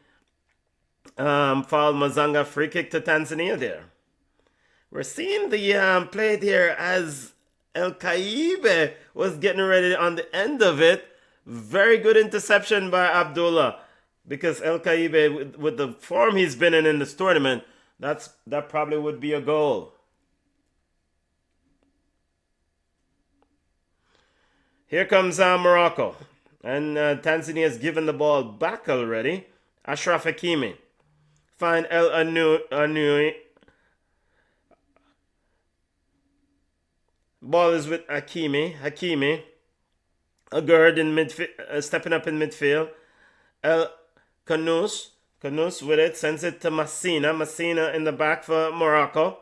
Fouled Mazanga. Free kick to Tanzania there. We're seeing the play here as El Kaibe was getting ready on the end of it. Very good interception by Abdullah. Because El Kaibe, with the form he's been in this tournament, that probably would be a goal. Here comes Morocco. And Tanzania has given the ball back already. Ashraf Hakimi. Find El Anoui. Ball is with Hakimi. Hakimi. A guard in midfield, stepping up in midfield. El Kanous. Kanous with it. Sends it to Massina. Massina in the back for Morocco.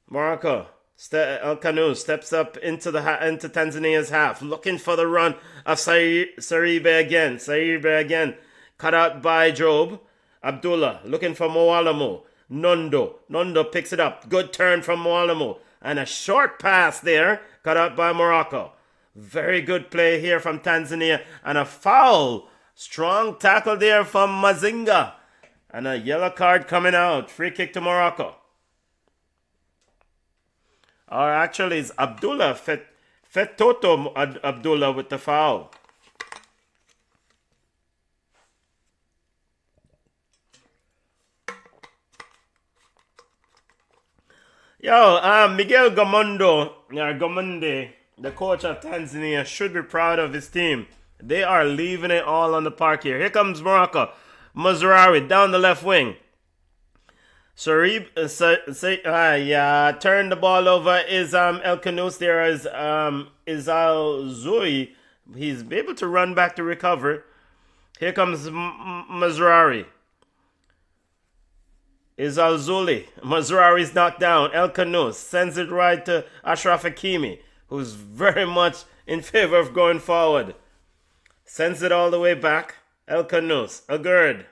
Morocco. El Kanous steps up into Tanzania's half. Looking for the run of Saribe again. Saribe again. Cut out by Job. Abdullah looking for Mwalamu. Nondo picks it up. Good turn from Mwalamu. And a short pass there. Cut out by Morocco. Very good play here from Tanzania. And a foul. Strong tackle there from Mazinga. And a yellow card coming out. Free kick to Morocco. Or actually it's Abdullah. Fetoto Abdullah with the foul. Miguel Gamonde, the coach of Tanzania, should be proud of his team. They are leaving it all on the park here. Here comes Morocco. Mazraoui down the left wing. Turned the ball over is El Kanous. There is Al Zui. He's able to run back to recover. Here comes Mazraoui. Is Al Zuli. Mazraoui's knocked down. El Kanous sends it right to Ashraf Hakimi, who's very much in favor of going forward. Sends it all the way back. El Kanous. Agurd.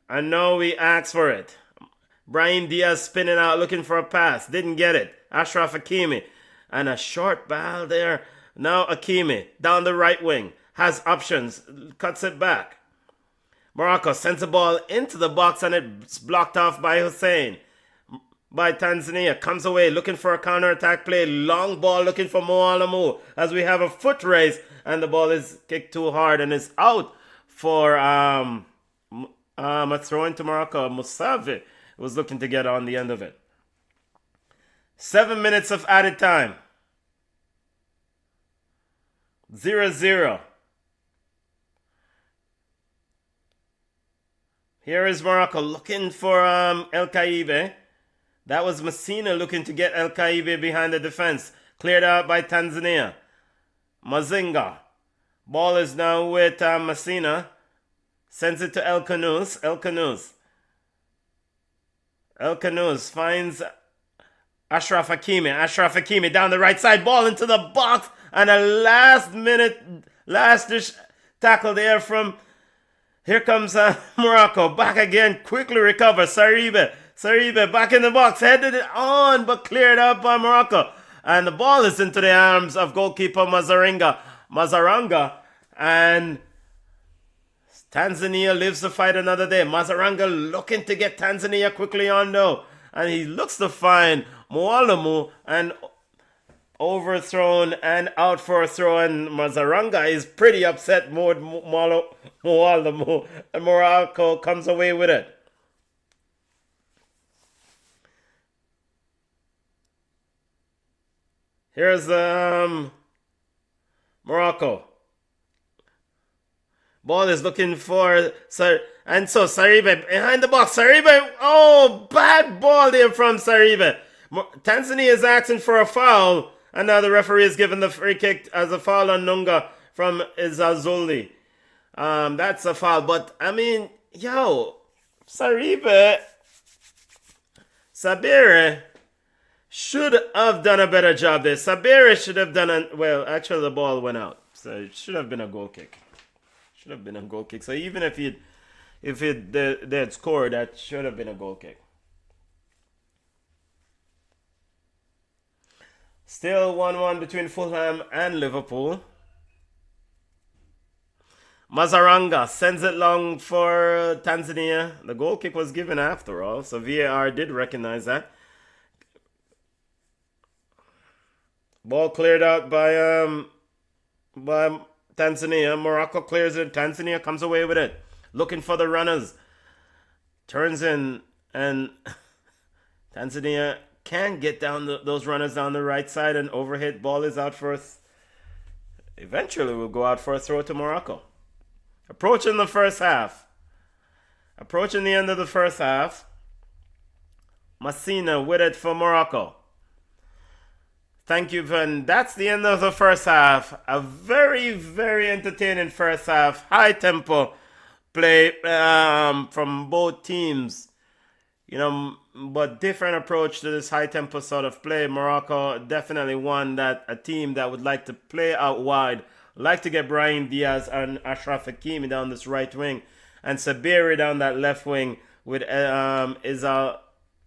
And now we ask for it. Brahim Diaz spinning out looking for a pass. Didn't get it. Ashraf Hakimi. And a short ball there. Now Hakimi down the right wing. Has options. Cuts it back. Morocco sends the ball into the box and it's blocked off by Hussein. By Tanzania, comes away looking for a counter-attack play. Long ball looking for Mo Alamu as we have a foot race and the ball is kicked too hard and is out for a throw into Morocco. Musavi was looking to get on the end of it. 7 minutes of added time. 0-0. Here is Morocco looking for El Kaibe. That was Messina looking to get El Kaibe behind the defense. Cleared out by Tanzania. Mazinga. Ball is now with Messina. Sends it to El Kanous. El Kanous finds Ashraf Hakimi. Ashraf Hakimi down the right side. Ball into the box. And a last-dish tackle there from... Here comes Morocco. Back again. Quickly recover. Saribe back in the box. Headed it on, but cleared out by Morocco. And the ball is into the arms of goalkeeper Mazaranga. And Tanzania lives to fight another day. Mazaranga looking to get Tanzania quickly on though. And he looks to find Moalamu and overthrown and out for a throw. And Mazaranga is pretty upset. Moalamu and Morocco comes away with it. Here's Morocco. Ball is looking for and so Saribe behind the box. Saribe, oh, bad ball there from Saribe. Tanzania is asking for a foul, and now the referee is giving the free kick as a foul on Nunga from Izazuli. That's a foul, but I mean, Sabire should have done a better job there. Sabire should have done well, actually the ball went out. So it should have been a goal kick. So even if they had scored, that should have been a goal kick. Still 1-1 between Fulham and Liverpool. Mazaranga sends it long for Tanzania. The goal kick was given after all, so VAR did recognize that. Ball cleared out by Tanzania. Morocco clears it. Tanzania comes away with it. Looking for the runners. Turns in and Tanzania can get down those runners down the right side and overhit. Ball is out for eventually will go out for a throw to Morocco. Approaching the first half. Approaching the end of the first half. Messina with it for Morocco. Thank you, Van. That's the end of the first half. A very, very entertaining first half. High tempo play from both teams. But different approach to this high tempo sort of play. Morocco definitely a team that would like to play out wide. Like to get Brahim Diaz and Ashraf Hakimi down this right wing. And Sabiri down that left wing with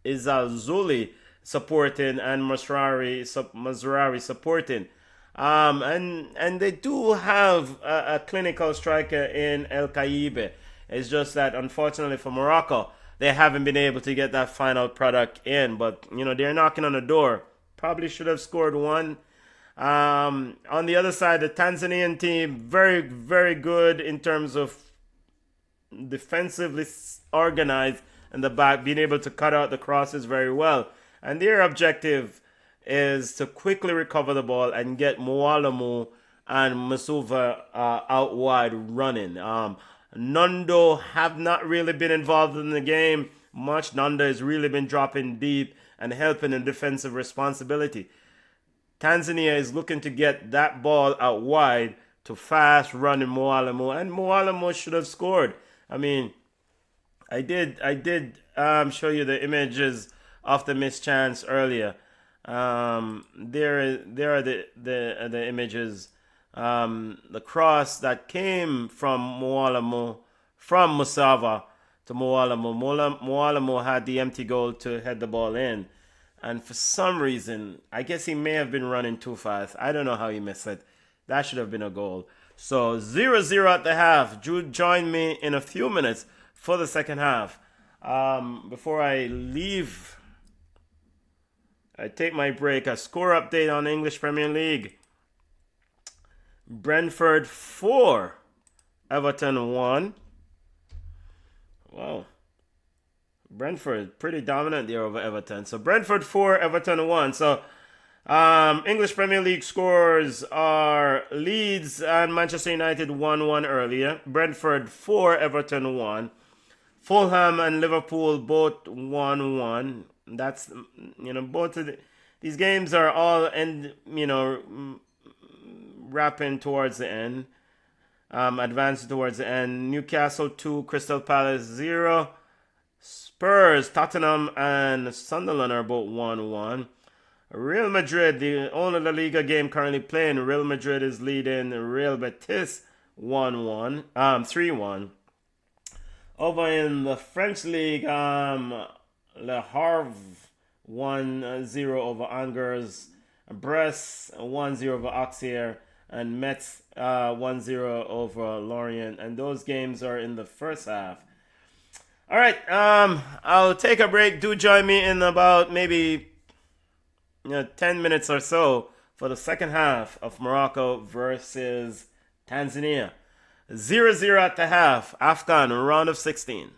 Izazuli supporting and Mazrari supporting. And they do have a clinical striker in El Kaibe. It's just that unfortunately for Morocco, they haven't been able to get that final product in. But, they're knocking on the door. Probably should have scored one. On the other side, the Tanzanian team, very, very good in terms of defensively organized in the back, being able to cut out the crosses very well. And their objective is to quickly recover the ball and get Moalamu and Masuva out wide running. Nondo have not really been involved in the game much. Nondo has really been dropping deep and helping in defensive responsibility. Tanzania is looking to get that ball out wide to fast running Moalamu, and Moalamu should have scored. I mean, I did show you the images of the missed chance earlier. There are the images. The cross that came from Moalamu, from Musava to Moalamu. Moalamu had the empty goal to head the ball in. And for some reason, I guess he may have been running too fast. I don't know how he missed it. That should have been a goal. So 0-0 at the half. Join me in a few minutes for the second half. Before I leave, I take my break. A score update on English Premier League. Brentford 4, Everton 1. Wow. Brentford pretty dominant there over Everton. So Brentford 4, Everton 1. So English Premier League scores are Leeds and Manchester United 1-1 earlier. Brentford 4, Everton 1. Fulham and Liverpool both 1-1. That's, both of these games are all wrapping towards the end. Advancing towards the end. Newcastle 2, Crystal Palace 0. Spurs, Tottenham, and Sunderland are both 1-1. Real Madrid, the only La Liga game currently playing, Real Madrid is leading Real Betis 3-1. Over in the French League, Le Havre 1-0 over Angers, Brest 1-0 over Auxerre, and Metz 1-0 over Lorient. And those games are in the first half. All right, I'll take a break. Do join me in about maybe 10 minutes or so for the second half of Morocco versus Tanzania. 0-0 at the half. AFCON round of 16.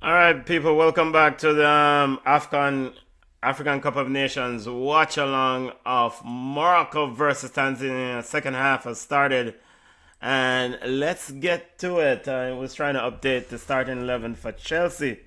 All right, people, welcome back to the African Cup of Nations watch along of Morocco versus Tanzania. Second half has started, and let's get to it. I was trying to update the starting 11 for Chelsea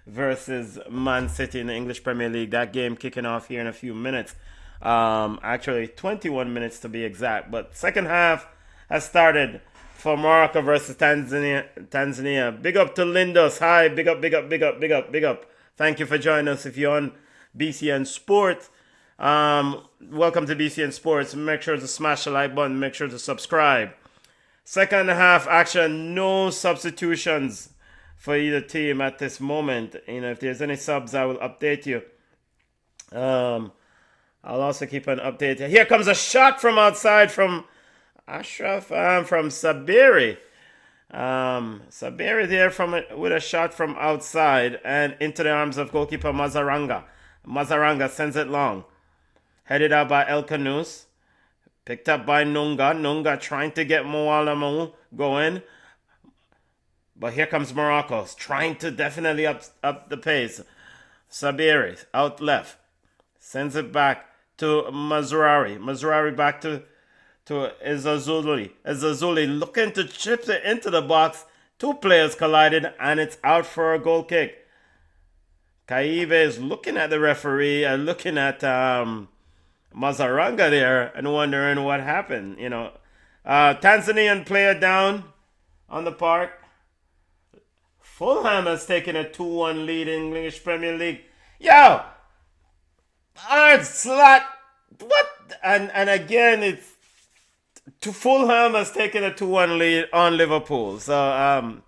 versus Man City in the English Premier League. That game kicking off here in a few minutes. Actually, 21 minutes to be exact. But second half has started for Morocco versus Tanzania. Big up to Lindos. Hi, big up, big up, big up, big up, big up. Thank you for joining us. If you're on BCN Sports, welcome to BCN Sports. Make sure to smash the like button. Make sure to subscribe. Second half action, no substitutions for either team at this moment. If there's any subs, I will update you. I'll also keep an update. Here comes a shot from outside from Ashraf, from Sabiri. Sabiri there with a shot from outside and into the arms of goalkeeper Mazaranga. Mazaranga sends it long. Headed out by El Kanous. Picked up by Nunga. Nunga trying to get Moalamu going. But here comes Morocco, trying to definitely up the pace. Sabiri out left. Sends it back to Mazraoui. Mazraoui back to Ezazuli. Ezazuli looking to chip it into the box. Two players collided and it's out for a goal kick. Kaibe is looking at the referee and looking at Mazaranga there and wondering what happened. Tanzanian player down on the park. Fulham has taken a 2-1 lead in English Premier League. Yo! Hard slot. What? And again, it's Fulham has taken a 2-1 lead on Liverpool. So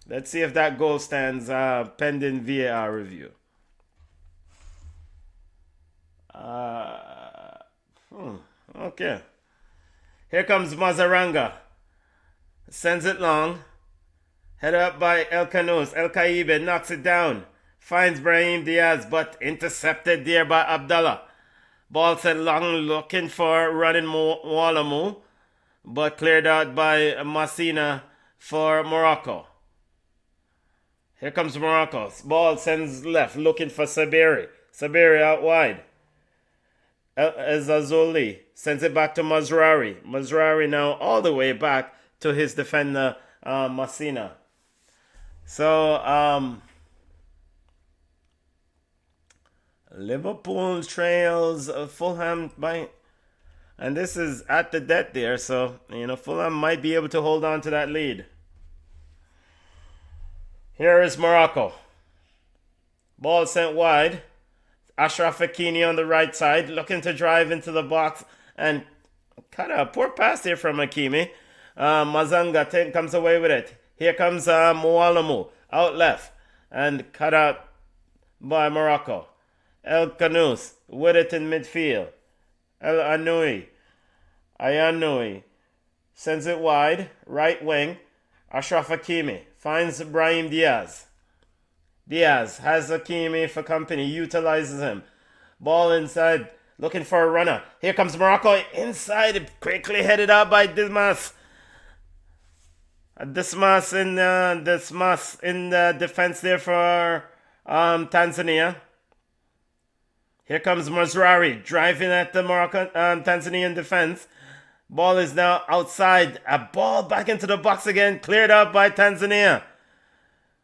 let's see if that goal stands pending VAR review. Okay. Here comes Mazaranga. Sends it long. Headed up by El Kanous. El Kaibe knocks it down. Finds Brahim Diaz, but intercepted there by Abdallah. Ball sent long, looking for running Walamu, but cleared out by Massina for Morocco. Here comes Morocco. Ball sends left, looking for Sabiri. Sabiri out wide. Ezazoli sends it back to Mazraoui. Mazraoui now all the way back to his defender, Massina. So, Liverpool trails Fulham by, and this is at the death there, so Fulham might be able to hold on to that lead. Here is Morocco. Ball sent wide. Ashraf Hakimi on the right side, looking to drive into the box, and kind of a poor pass there from Hakimi. Mazanga comes away with it. Here comes Moalamu out left and cut out by Morocco. El Kanous with it in midfield. El Ayanoui sends it wide, right wing. Ashraf Hakimi finds Brahim Diaz. Diaz has Hakimi for company, utilizes him. Ball inside, looking for a runner. Here comes Morocco inside, quickly headed out by Dismas. Dismas in the defense there for Tanzania. Here comes Mazraoui driving at the Moroccan Tanzanian defense. Ball is now outside. A ball back into the box again. Cleared out by Tanzania.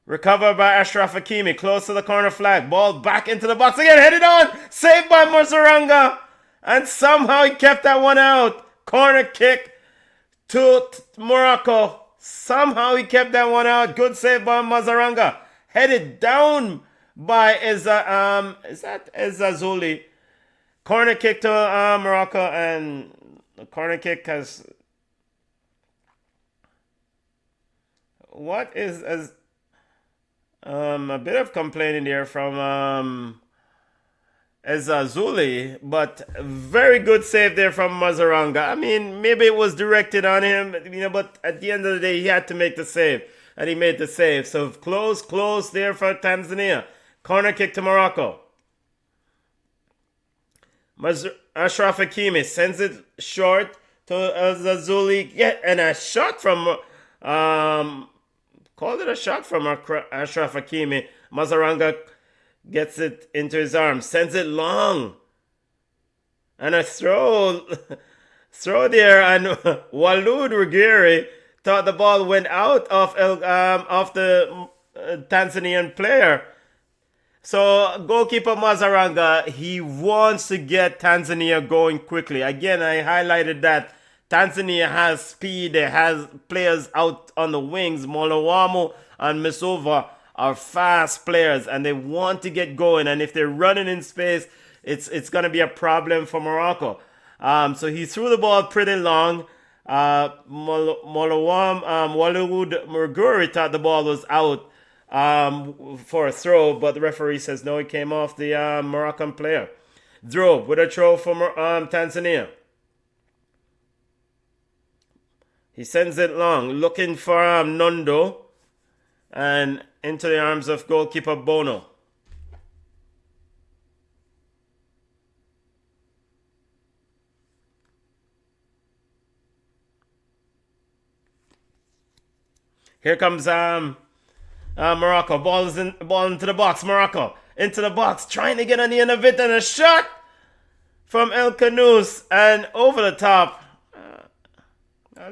Recovered by Ashraf Hakimi. Close to the corner flag. Ball back into the box again. Headed on. Saved by Mazaranga. And somehow he kept that one out. Corner kick to Morocco. Somehow he kept that one out. Good save by Mazaranga. Headed down by Ezazuli. Corner kick to Morocco, and the corner kick has a bit of complaining there from Ezazuli, but very good save there from Mazaranga. I mean, maybe it was directed on him, but at the end of the day, he had to make the save, and he made the save. So close there for Tanzania. Corner kick to Morocco. Ashraf Hakimi sends it short to Ezazuli. And a shot from called it a shot from Ashraf Hakimi. Mazaranga gets it into his arms, sends it long. And a throw there, and Walid Reguilón thought the ball went out of the Tanzanian player. So goalkeeper Mazaranga, he wants to get Tanzania going quickly. Again, I highlighted that Tanzania has speed. It has players out on the wings. Molowamu and Misova are fast players, and they want to get going. And if they're running in space, it's going to be a problem for Morocco. So he threw the ball pretty long. Walid Reguilón thought the ball was out for a throw, but the referee says no, it came off the Moroccan player. Drobe with a throw for Tanzania. He sends it long, looking for Nondo, and into the arms of goalkeeper Bono. Here comes Morocco. Ball into the box. Morocco into the box, trying to get on the end of it, and a shot from El Kanous and over the top.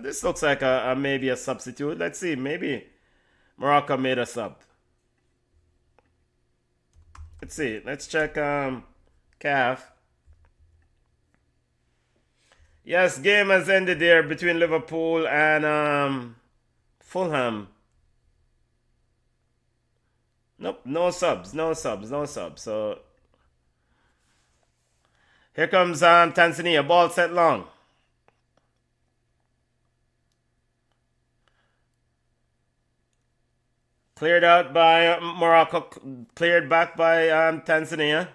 This looks like maybe a substitute. Let's see. Maybe Morocco made a sub. Let's see. Let's check CAF. Yes, game has ended there between Liverpool and Fulham. Nope, no subs. So here comes Tanzania. Ball set long. Cleared out by Morocco. Cleared back by Tanzania.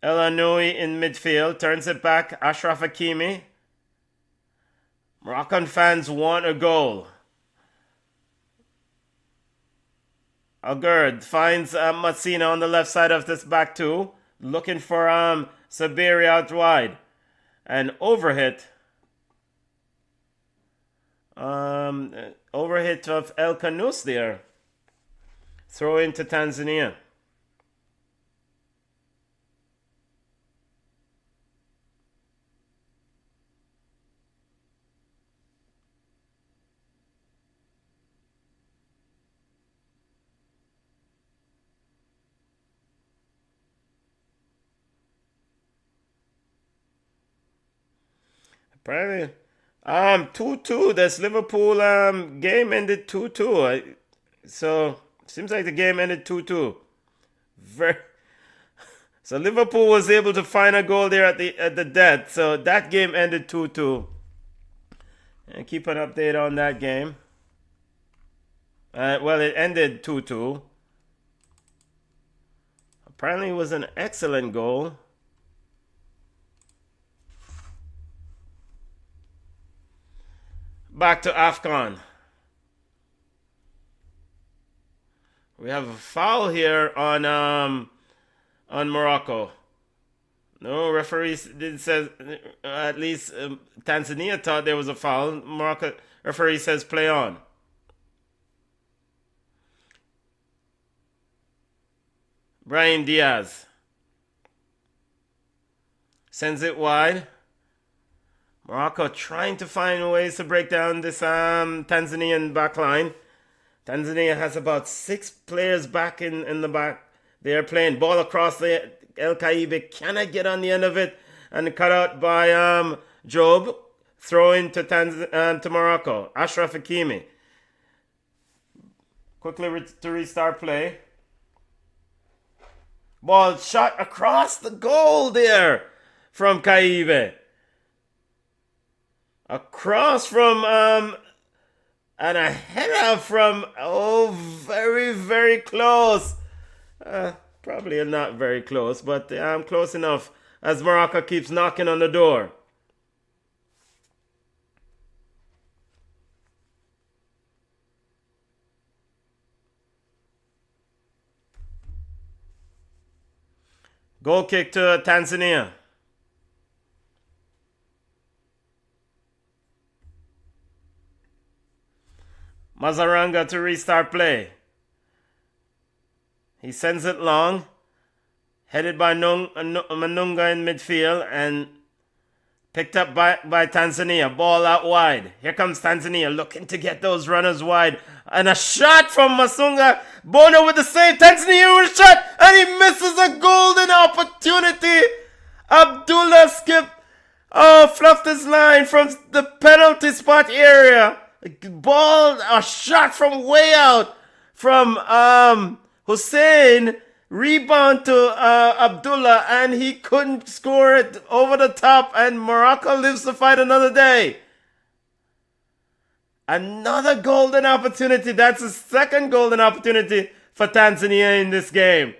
El Anoui in midfield. Turns it back. Ashraf Hakimi. Moroccan fans want a goal. Algerd finds Massina on the left side of this back two. Looking for Sabiri out wide. And overhit. Overhit of El Kanous there. Throw into Tanzania. Apparently 2-2. This Liverpool game ended 2-2. So seems like the game ended 2-2. So Liverpool was able to find a goal there at the death. So that game ended 2-2. And keep an update on that game. Well, it ended 2-2. Apparently it was an excellent goal. Back to AFCON. We have a foul here on Morocco. No, referee did says at least Tanzania thought there was a foul. Morocco referee says play on. Brahim Diaz sends it wide. Morocco trying to find ways to break down this Tanzanian backline. Tanzania has about 6 players back in the back. They are playing ball across the El Kaibe. Cannot get on the end of it. And cut out by Job. Throw into to Morocco. Ashraf Hakimi. Quickly to restart play. Ball shot across the goal there from Kaibe. Across from and a header from very, very close. Probably not very close, but close enough as Morocco keeps knocking on the door. Goal kick to Tanzania. Mazaranga to restart play. He sends it long. Headed by Manunga in midfield and picked up by Tanzania. Ball out wide. Here comes Tanzania looking to get those runners wide. And a shot from Masunga. Bono with the save. Tanzania with a shot. And he misses a golden opportunity. Abdullah fluffed his line from the penalty spot area. Ball, a shot from way out from Hussein. Rebound to Abdullah, and he couldn't score it over the top, and Morocco lives to fight another day. Another golden opportunity. That's the second golden opportunity for Tanzania in this game.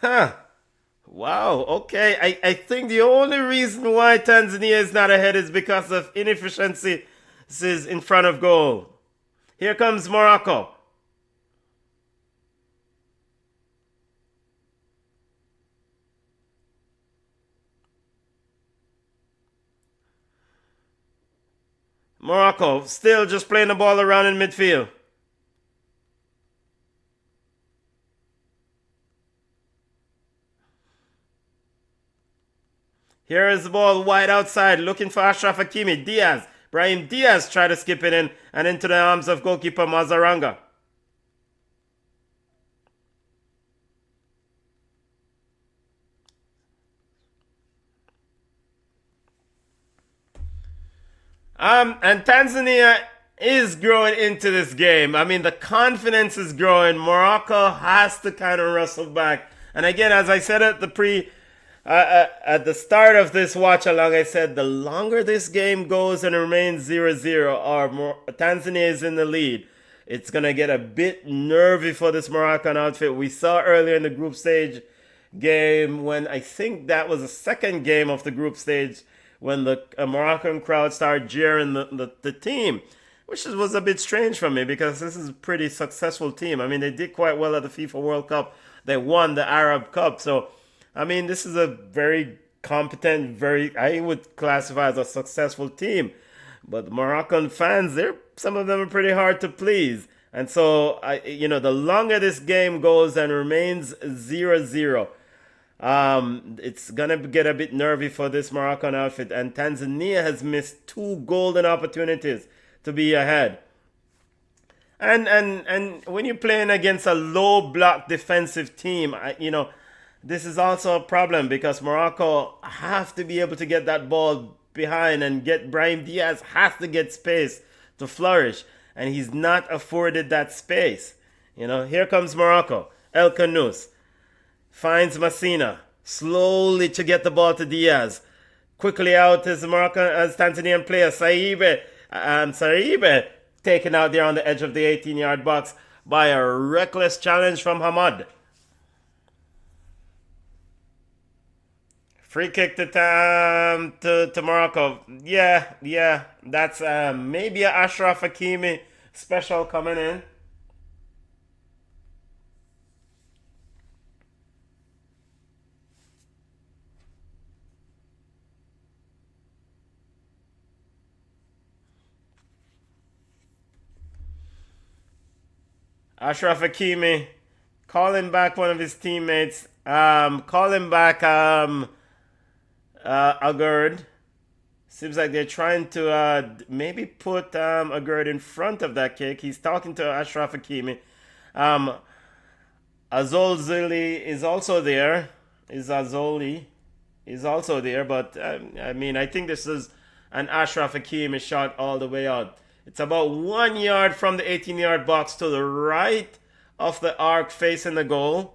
Huh. Wow, okay. I think the only reason why Tanzania is not ahead is because of inefficiencies in front of goal. Here comes Morocco. Morocco still just playing the ball around in midfield. Here is the ball wide outside, looking for Ashraf Hakimi. Diaz. Brahim Diaz tried to skip it in and into the arms of goalkeeper Mazaranga. And Tanzania is growing into this game. I mean, the confidence is growing. Morocco has to kind of wrestle back. And again, as I said at the start of this watch along, I said the longer this game goes and remains 0-0 or Tanzania is in the lead, it's going to get a bit nervy for this Moroccan outfit. We saw earlier in the group stage game when I think that was the second game of the group stage when the Moroccan crowd started jeering the team, which was a bit strange for me because this is a pretty successful team. I mean, they did quite well at the FIFA World Cup. They won the Arab Cup. So, I mean, this is a very competent, I would classify as a successful team. But the Moroccan fans, some of them are pretty hard to please. And so, the longer this game goes and remains 0-0, it's gonna get a bit nervy for this Moroccan outfit, and Tanzania has missed two golden opportunities to be ahead. And when you're playing against a low block defensive team, this is also a problem because Morocco have to be able to get that ball behind and get Brahim Diaz has to get space to flourish, and he's not afforded that space. Here comes Morocco. El Kanous finds Messina slowly to get the ball to Diaz. Quickly out is Tanzanian player Saibe taken out there on the edge of the 18-yard box by a reckless challenge from Hamad. Free kick to Morocco. Yeah, that's maybe a Ashraf Hakimi special coming in. Ashraf Hakimi calling back one of his teammates, calling back Agurd. Seems like they're trying to maybe put Agurd in front of that kick. He's talking to Ashraf Hakimi. Azolzili is also there. Azoli is also there, but I think this is an Ashraf Hakimi shot all the way out. It's about 1 yard from the 18-yard box to the right of the arc facing the goal.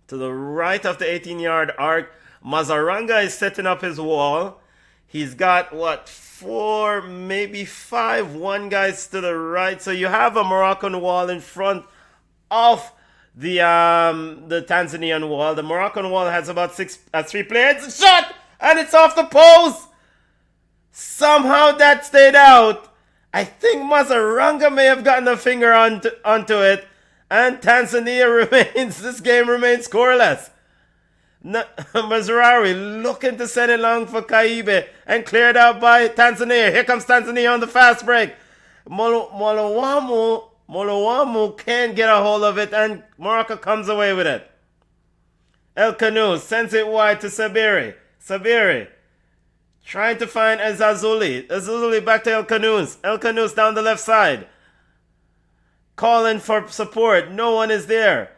To the right of the 18-yard arc, Mazaranga is setting up his wall. He's got, 4, maybe 5 one guys to the right. So you have a Moroccan wall in front of the Tanzanian wall. The Moroccan wall has about 3 players. Shot! And it's off the post! Somehow that stayed out. I think Mazaranga may have gotten a finger onto it. And Tanzania this game remains scoreless. Mazraoui looking to send it long for Kaibe and cleared out by Tanzania. Here comes Tanzania on the fast break. Molowamu can't get a hold of it and Morocco comes away with it. El Canoe sends it wide to Sabiri. Sabiri trying to find Azazuli. Azazuli back to El Canoes. El Canoes down the left side. Calling for support. No one is there.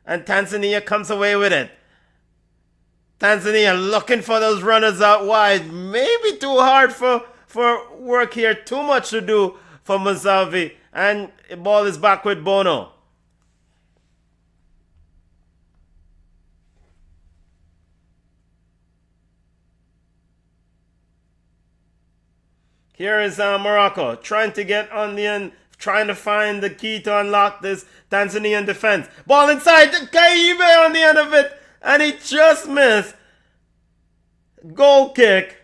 And Tanzania comes away with it. Tanzania looking for those runners out wide. Maybe too hard for work here. Too much to do for Muzavi. And the ball is back with Bono. Here is Morocco trying to get on the end, trying to find the key to unlock this Tanzanian defense. Ball inside, Kaibe on the end of it, and he just missed. Goal kick.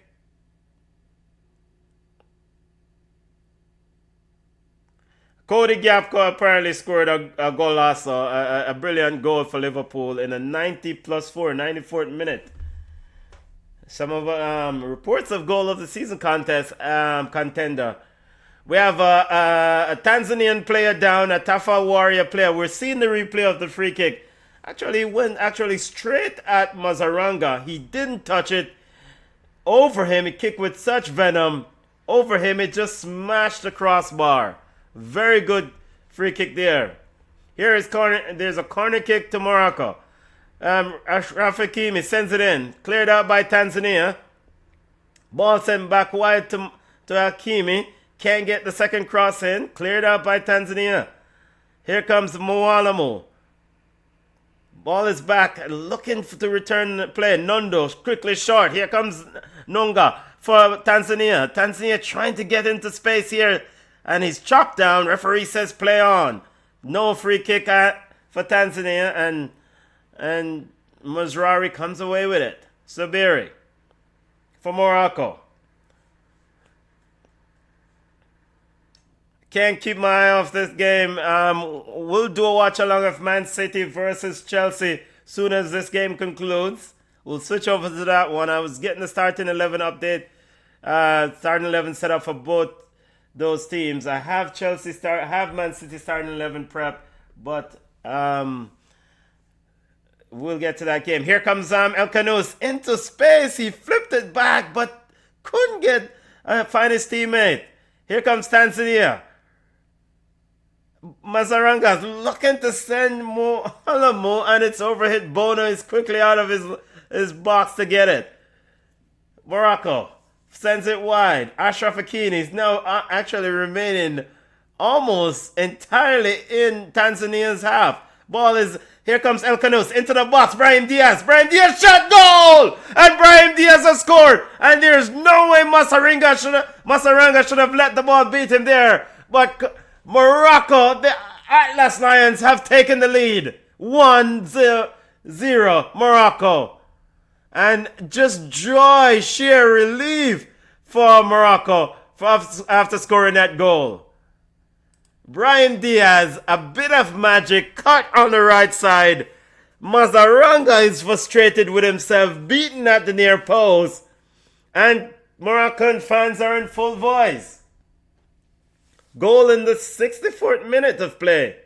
Cody Gapco apparently scored a goal also, a brilliant goal for Liverpool in a 94th minute. Some of reports of goal of the season contest contender. We have a Tanzanian player down, a Tafa Warrior player. We're seeing the replay of the free kick. Actually went straight at Mazaranga. He didn't touch it. Over him, he kicked with such venom. Over him, it just smashed the crossbar. Very good free kick there. Here is corner. There's a corner kick to Morocco. Ashraf Hakimi sends it in. Cleared out by Tanzania. Ball sent back wide to Hakimi. Can't get the second cross in. Cleared out by Tanzania. Here comes Mualamu. Ball is back. Looking to return the play. Nondo quickly short. Here comes Nonga for Tanzania. Tanzania trying to get into space here. And he's chopped down. Referee says play on. No free kick for Tanzania. And Mazraoui comes away with it. Sabiri for Morocco. Can't keep my eye off this game. We'll do a watch along of Man City versus Chelsea soon as this game concludes. We'll switch over to that one. I was getting the starting 11 update. Starting 11 set up for both those teams. I have have Man City starting 11 prep, but we'll get to that game. Here comes El Canoes into space. He flipped it back, but couldn't find his teammate. Here comes Tanzania. Mazaranga's looking to send Alamu, and it's overhit. Bono is quickly out of his box to get it. Morocco sends it wide. Ashraf Hakimi is now actually remaining almost entirely in Tanzania's half. Ball is, here comes El Canoes into the box. Brahim Diaz shot, goal! And Brahim Diaz has scored. And there's no way Masaranga should have let the ball beat him there. But Morocco, the Atlas Lions have taken the lead. 1-0 Morocco. And just joy, sheer relief for Morocco after scoring that goal. Brahim Diaz, a bit of magic, cut on the right side. Mazaranga is frustrated with himself, beaten at the near post. And Moroccan fans are in full voice. Goal in the 64th minute of play.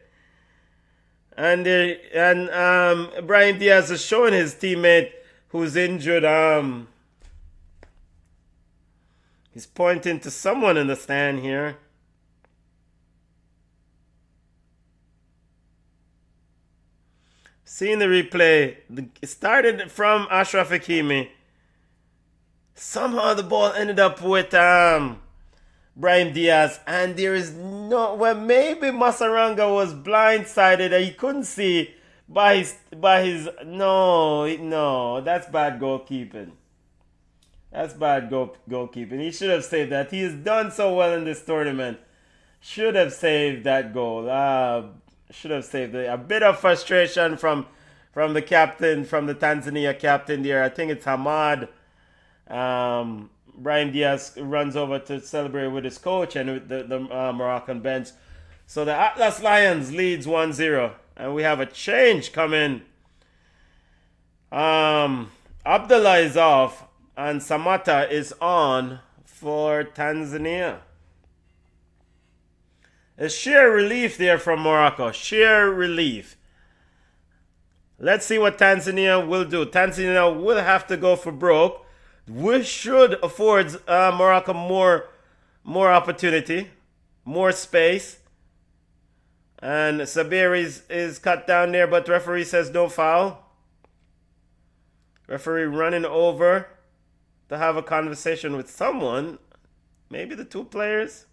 And Brahim Diaz is showing his teammate who's injured. He's pointing to someone in the stand here. Seeing the replay, it started from Ashraf Hakimi. Somehow the ball ended up with Brahim Diaz, and there is maybe Masaranga was blindsided and he couldn't see by his no, that's bad goalkeeping. That's bad goalkeeping. He should have saved that. He has done so well in this tournament. Should have saved that goal. Should have saved it. A bit of frustration from the captain, from the Tanzania captain there. I think it's Hamad. Brahim Diaz runs over to celebrate with his coach and with the Moroccan bench. So the Atlas Lions leads 1-0. And we have a change coming. Abdullah is off and Samata is on for Tanzania. A sheer relief there from Morocco. Sheer relief. Let's see what Tanzania will do. Tanzania will have to go for broke, which should afford Morocco more opportunity, more space. And Sabiri is cut down there, but referee says no foul. Referee running over to have a conversation with someone. Maybe the two players.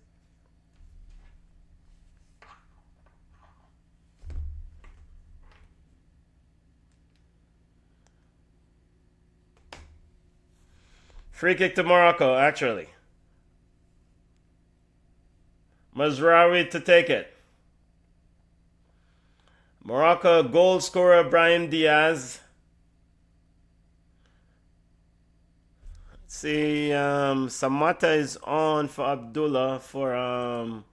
Free kick to Morocco, actually. Mazraoui to take it. Morocco goal scorer Brahim Diaz. Let's see, Samata is on for Abdullah for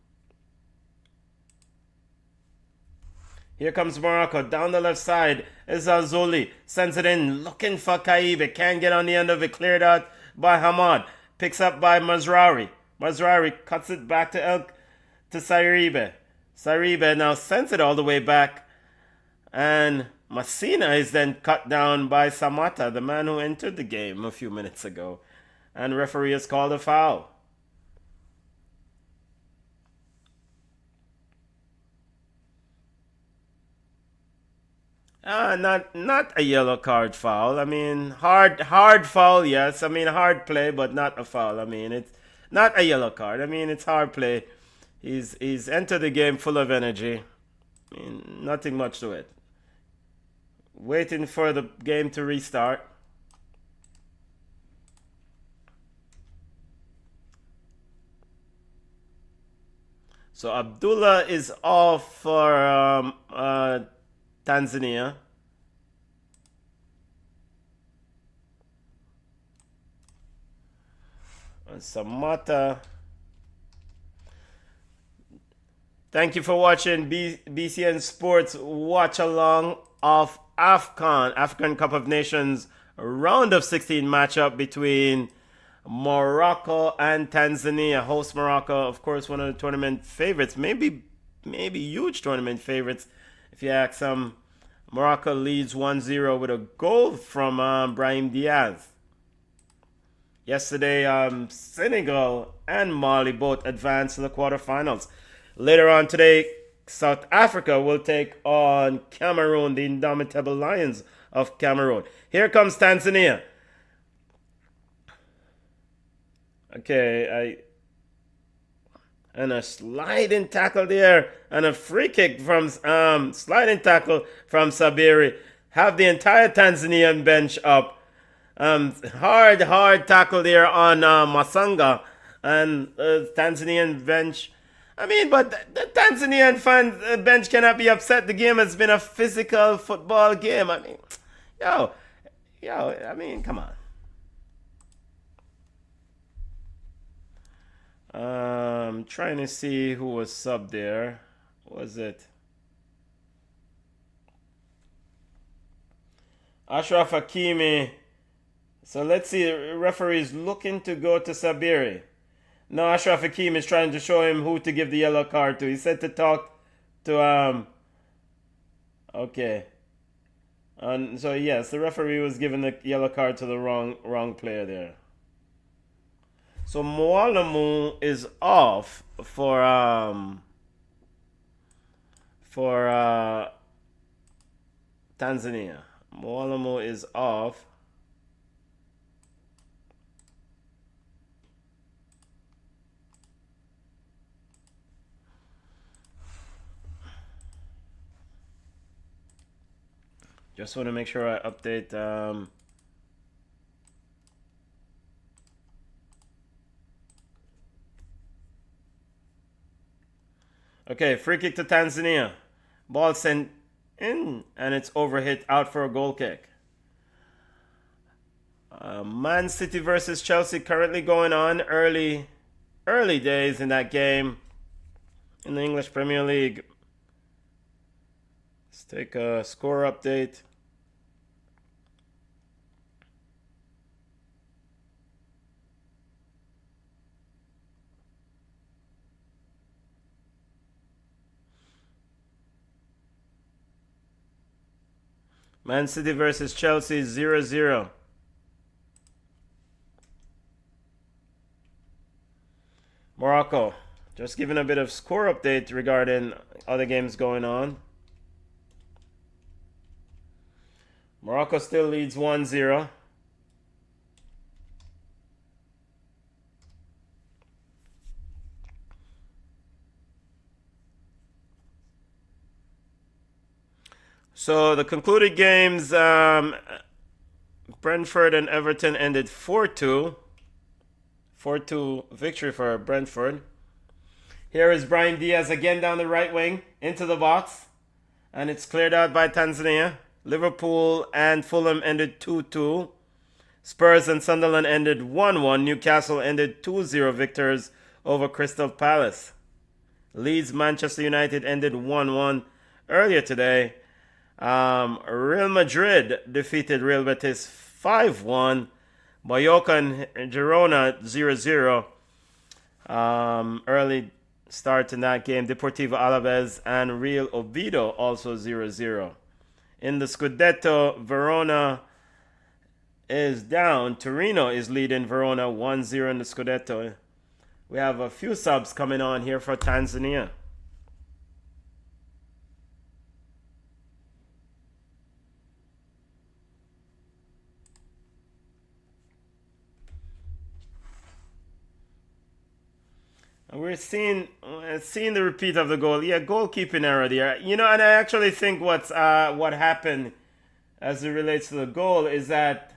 here comes Morocco down the left side. Is Azuli sends it in, looking for Kaibe. Can't get on the end of it. Cleared out by Hamad. Picks up by Mazraoui. Mazraoui cuts it back to Saribe. Saribe now sends it all the way back. And Messina is then cut down by Samata, the man who entered the game a few minutes ago. And referee has called a foul. Not a yellow card foul. I mean, hard foul, yes. I mean, hard play, but not a foul. I mean, it's not a yellow card. I mean, it's hard play. He's entered the game full of energy. I mean, nothing much to it. Waiting for the game to restart. So Abdullah is off for Tanzania. And Samata. Thank you for watching BCN Sports watch along of AFCON, African Cup of Nations round of 16 matchup between Morocco and Tanzania. Host Morocco, of course, one of the tournament favorites, maybe huge tournament favorites. If you ask them, Morocco leads 1-0 with a goal from Brahim Diaz. Yesterday, Senegal and Mali both advanced to the quarterfinals. Later on today, South Africa will take on Cameroon, the indomitable Lions of Cameroon. Here comes Tanzania. Okay, and a sliding tackle there, and a free kick from sliding tackle from Sabiri. Have the entire Tanzanian bench up. Hard tackle there on Masanga, and Tanzanian bench. I mean, but the Tanzanian fan bench cannot be upset. The game has been a physical football game. I mean, I mean, come on. Trying to see who was sub there. Was it Ashraf Hakimi? So let's see. The referee is looking to go to Sabiri. No, Ashraf Hakimi is trying to show him who to give the yellow card to. He said to talk to okay. And so yes, the referee was giving the yellow card to the wrong player there. So Mwalamu is off for Tanzania. Mwalamu is off. Just want to make sure I update. Okay, free kick to Tanzania. Ball sent in, and it's overhit out for a goal kick. Man City versus Chelsea currently going on. Early days in that game in the English Premier League. Let's take a score update. Man City versus Chelsea 0-0. Morocco. Just giving a bit of score update regarding other games going on. Morocco still leads 1-0. So the concluded games, Brentford and Everton ended 4-2. 4-2 victory for Brentford. Here is Brahim Diaz again down the right wing into the box. And it's cleared out by Tanzania. Liverpool and Fulham ended 2-2. Spurs and Sunderland ended 1-1. Newcastle ended 2-0 victors over Crystal Palace. Leeds Manchester United ended 1-1 earlier today. Real Madrid defeated Real Betis 5-1. Mallorca and Girona 0-0. Early start in that game. Deportivo Alaves and Real Oviedo also 0-0. In the Scudetto, Verona is down. Torino is leading Verona 1-0 in the Scudetto. We have a few subs coming on here for Tanzania. And we're seeing the repeat of the goal. Yeah, goalkeeping error there. And I actually think what happened as it relates to the goal is that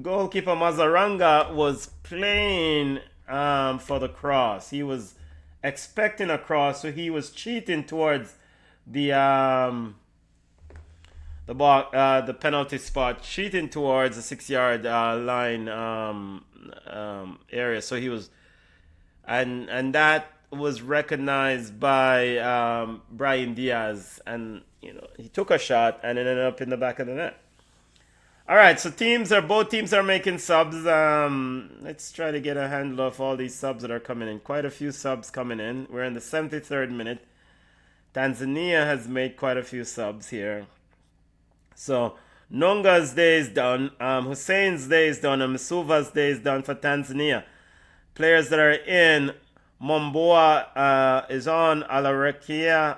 goalkeeper Mazaranga was playing for the cross. He was expecting a cross, so he was cheating towards the penalty spot, cheating towards the 6-yard line area. So he was. And that was recognized by Brahim Diaz, and he took a shot and it ended up in the back of the net. All right, so both teams are making subs. Let's try to get a handle of all these subs that are coming in. Quite a few subs coming in. We're in the 73rd minute. Tanzania has made quite a few subs here. So Nonga's day is done. Hussein's day is done, and Msuva's day is done for Tanzania. Players that are in, Momboa is on, Alarekia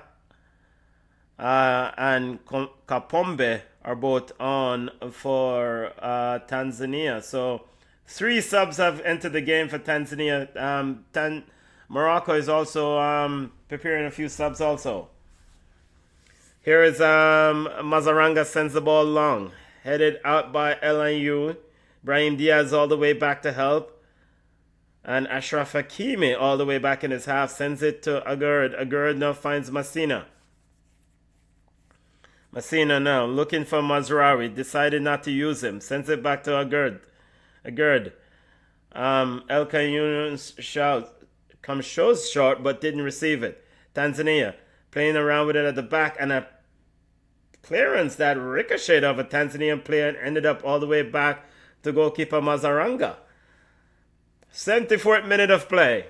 and Kapombe are both on for Tanzania. So 3 subs have entered the game for Tanzania. Morocco is also preparing a few subs also. Here is Mazaranga sends the ball long. Headed out by LNU. Brahim Diaz all the way back to help. And Ashraf Hakimi all the way back in his half sends it to Agurd. Agurd now finds Massina. Massina now looking for Mazraoui. Decided not to use him. Sends it back to Agurd. El Kayun shows short but didn't receive it. Tanzania playing around with it at the back, and a clearance that ricocheted off a Tanzanian player and ended up all the way back to goalkeeper Mazaranga. 74th minute of play.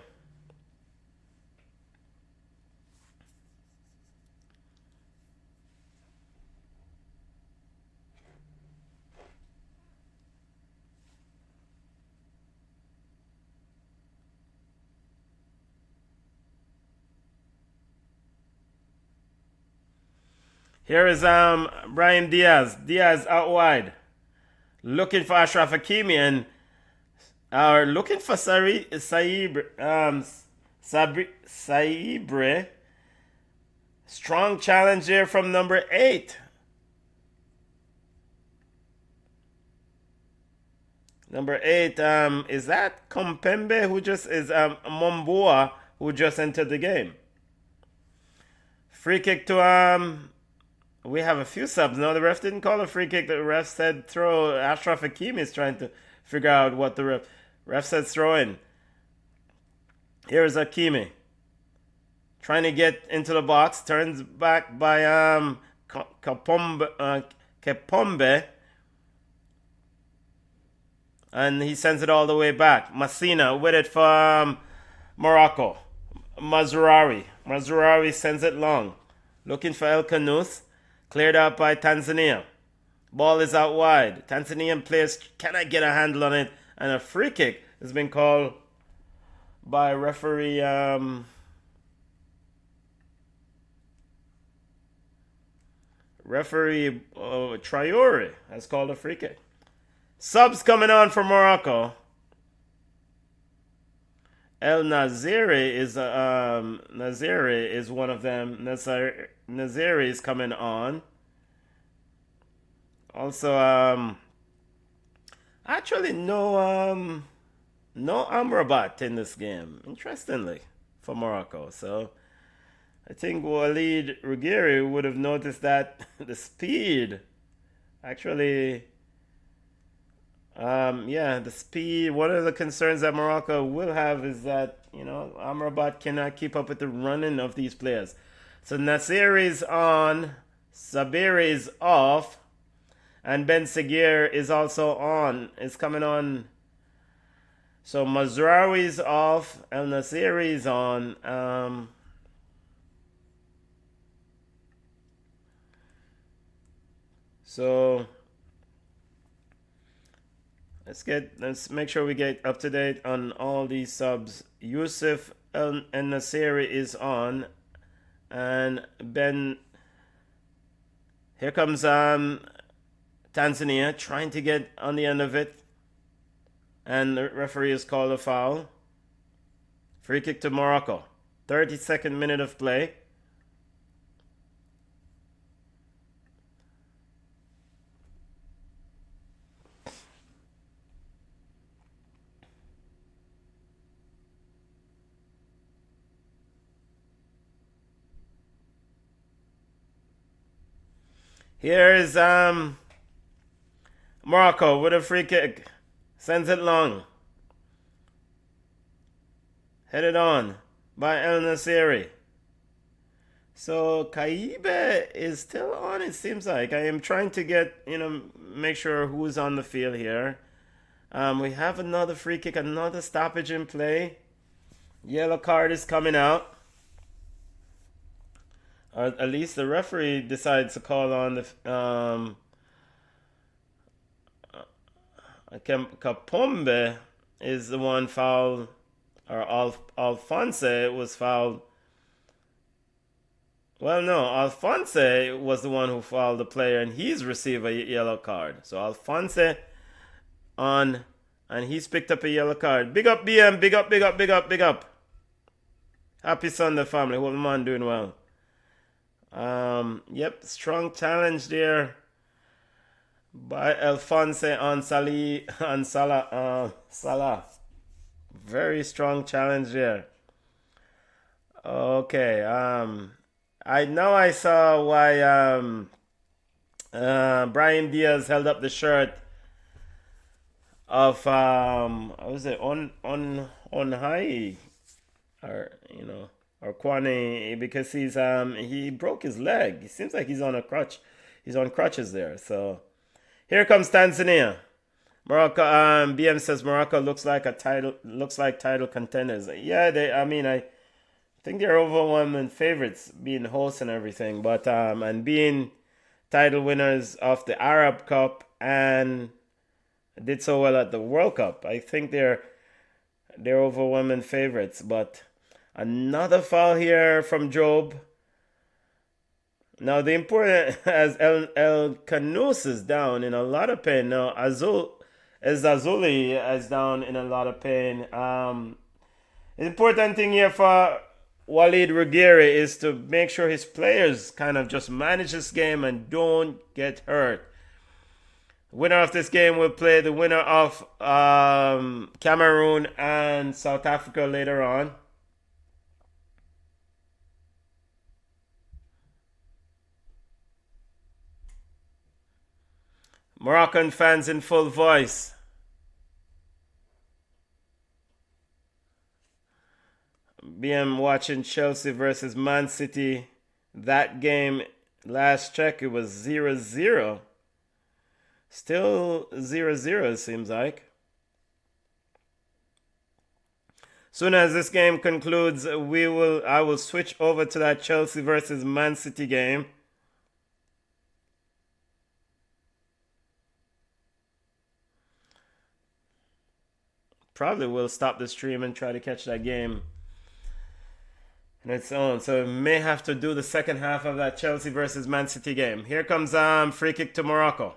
Here is Brahim Diaz. Diaz out wide. Looking for Ashraf Hakimi and looking for Saibre. Strong challenge here from number 8. Number 8, is that Kompembe who just is Momboa who just entered the game. Free kick to we have a few subs. No, the ref didn't call a free kick. The ref said throw. Ashraf Hakimi is trying to figure out what the ref said throw in. Here's Hakimi. Trying to get into the box. Turns back by Kepombe. And he sends it all the way back. Massina with it for Morocco. Mazraoui sends it long. Looking for El Kanous. Cleared out by Tanzania. Ball is out wide. Tanzanian players cannot get a handle on it. And a free kick has been called by referee Traore has called a free kick. Subs coming on for Morocco. El Naziri is one of them. Naziri is coming on. Also, actually no Amrabat in this game, interestingly, for Morocco. So I think Walid Ruggieri would have noticed that the speed actually, the speed. One of the concerns that Morocco will have is that, Amrabat cannot keep up with the running of these players. So Nasiri's on, Sabiri's off, and Ben Seguir is also on. Is coming on. So Mazraoui's off, El Nasiri's on. So let's make sure we get up to date on all these subs. Yusuf El Nasiri is on, and here comes Tanzania trying to get on the end of it, and the referee has called a foul. Free kick to Morocco. 32nd minute of play. Here is Morocco with a free kick. Sends it long. Headed on by El Nasiri. So Kaibe is still on, it seems like. I am trying to get, make sure who's on the field here. We have another free kick, another stoppage in play. Yellow card is coming out. Or at least the referee decides to call on the Kapombe is the one fouled, or Alphonse was fouled. Well, no, Alphonse was the one who fouled the player, and he's received a yellow card. So Alphonse on, and he's picked up a yellow card. Big up BM, big up, big up, big up, big up. Happy Sunday, family. Hope the man doing well. Yep, strong challenge there by Alphonse on Salah. Very strong challenge there. Okay, I saw why Brahim Diaz held up the shirt of what was it, on high, or Kwame, because he broke his leg. It seems like he's on a crutch. He's on crutches there. So here comes Tanzania. Morocco. BM says Morocco looks like title contenders. Yeah, I think they're overwhelming favorites, being hosts and everything, but and being title winners of the Arab Cup and did so well at the World Cup. I think they're overwhelming favorites, but another foul here from Job. Now the important, as El Kanous is down in a lot of pain. Now Azuli is down in a lot of pain. The important thing here for Walid Ruggieri is to make sure his players kind of just manage this game and don't get hurt. Winner of this game will play the winner of Cameroon and South Africa later on. Moroccan fans in full voice. BM watching Chelsea versus Man City. That game, last check, it was 0-0. Still 0-0, it seems like. Soon as this game concludes, I will switch over to that Chelsea versus Man City game. probably will stop the stream and try to catch that game on its own. So we may have to do the second half of that Chelsea versus Man City game. Here comes free kick to Morocco.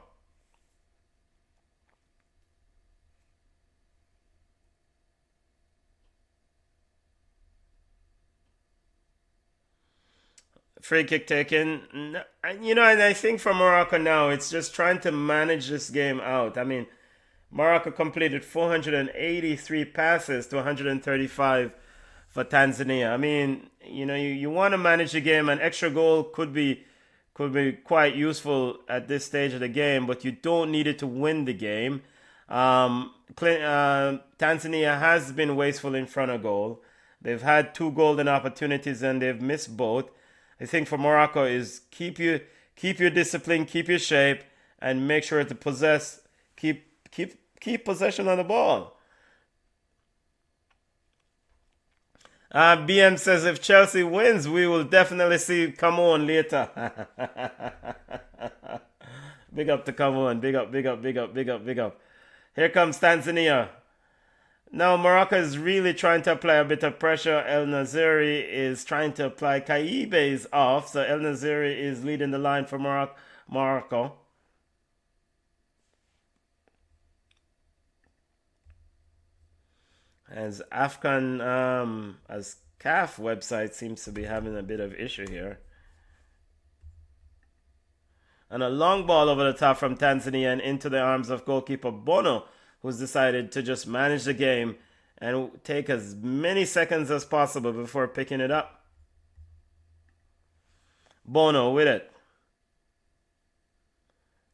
Free kick taken. You know, and I think for Morocco now, it's just trying to manage this game out. I mean, Morocco completed 483 passes to 135 for Tanzania. I mean, you know, you want to manage the game. An extra goal could be quite useful at this stage of the game, but you don't need it to win the game. Tanzania has been wasteful in front of goal. They've had 2 golden opportunities and they've missed both. I think for Morocco is keep your discipline, keep your shape, and make sure to keep possession of the ball. BM says if Chelsea wins, we will definitely see Cameroon later. Big up to Cameroon. Big up. Here comes Tanzania. Now Morocco is really trying to apply a bit of pressure. El Naziri is trying to apply. Kaibe is off, so El Naziri is leading the line for Morocco. As AFCON, as CAF website seems to be having a bit of issue here. And a long ball over the top from Tanzania and into the arms of goalkeeper Bono, who's decided to just manage the game and take as many seconds as possible before picking it up. Bono with it.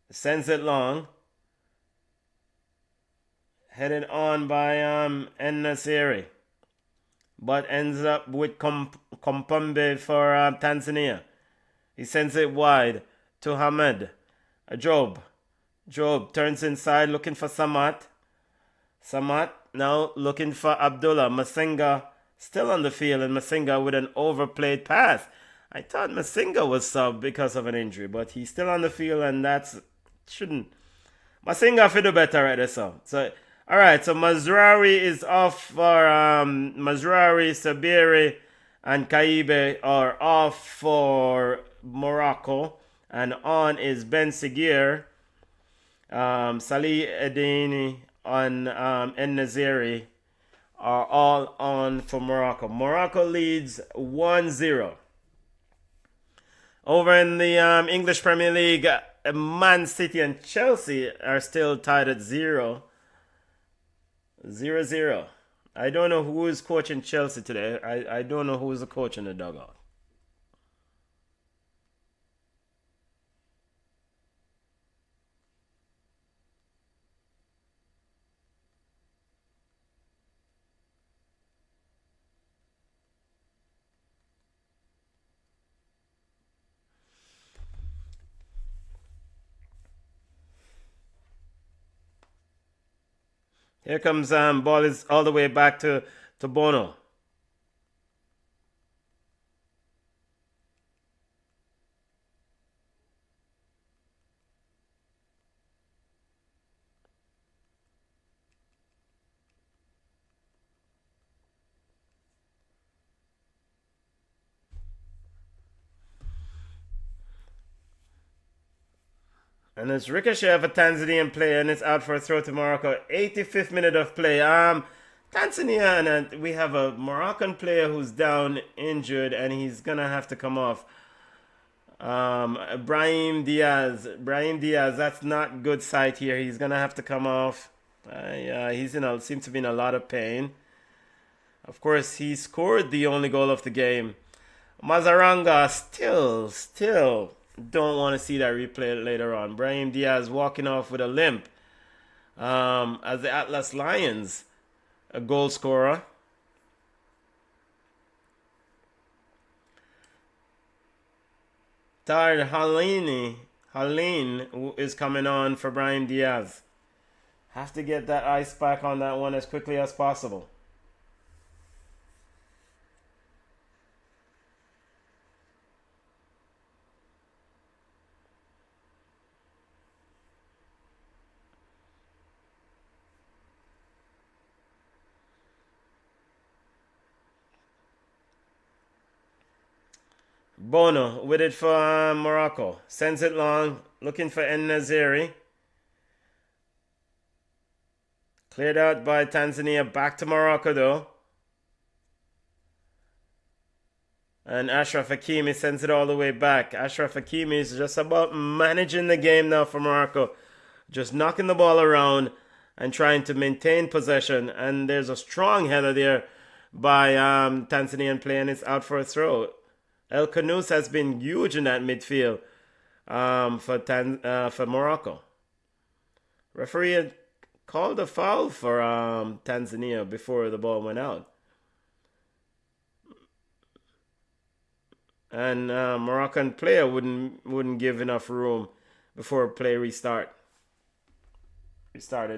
Sends it long. Headed on by En-Nesyri. But ends up with Kompombe for Tanzania. He sends it wide to Hamed. Job turns inside looking for Samat. Samat now looking for Abdullah. Masinga still on the field, and Masinga with an overplayed pass. I thought Masinga was subbed because of an injury, but he's still on the field, and shouldn't. Masinga should do better right there, so. All right, so Mazraoui is off for Mazraoui, Sabiri, and Kaibe are off for Morocco, and on is Ben Seguir, Salih Edeni, and En-Nesyri are all on for Morocco. Morocco leads 1-0. Over in the English Premier League, Man City and Chelsea are still tied at 0-0. I don't know who is coaching Chelsea today. I don't know who is the coach in the dugout. Here comes ball is all the way back to Bono. And it's ricochet of a Tanzanian player, and it's out for a throw to Morocco. 85th minute of play. Tanzania, and we have a Moroccan player who's down injured, and he's gonna have to come off. Brahim Diaz, that's not good sight here. He's gonna have to come off. He's seems to be in a lot of pain. Of course, he scored the only goal of the game. Mazaranga still don't want to see that replay later on. Brahim Diaz walking off with a limp as the Atlas Lions, a goal scorer. Tard Haline is coming on for Brahim Diaz. Have to get that ice pack on that one as quickly as possible. Bono with it for Morocco. Sends it long. Looking for En Naziri. Cleared out by Tanzania. Back to Morocco though. And Ashraf Hakimi sends it all the way back. Ashraf Hakimi is just about managing the game now for Morocco. Just knocking the ball around and trying to maintain possession. And there's a strong header there by Tanzanian playing. It's out for a throw. El Khanous has been huge in that midfield for Morocco. Referee had called a foul for Tanzania before the ball went out. And Moroccan player wouldn't give enough room before play restarted.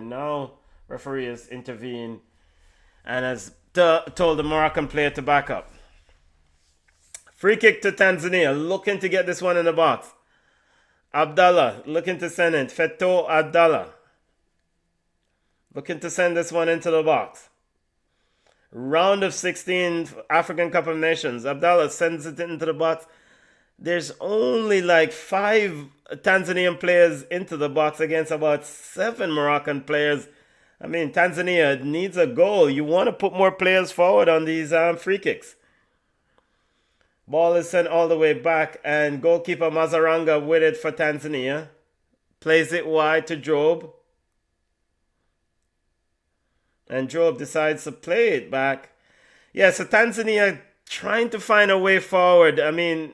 Now referee has intervened and has told the Moroccan player to back up. Free kick to Tanzania, looking to get this one in the box. Abdallah looking to send it. Feto Abdallah looking to send this one into the box. Round of 16 African Cup of Nations. Abdallah sends it into the box. There's only like 5 Tanzanian players into the box against about 7 Moroccan players. I mean, Tanzania needs a goal. You want to put more players forward on these free kicks. Ball is sent all the way back, and goalkeeper Mazaranga with it for Tanzania. Plays it wide to Job. And Job decides to play it back. Yeah, so Tanzania trying to find a way forward. I mean,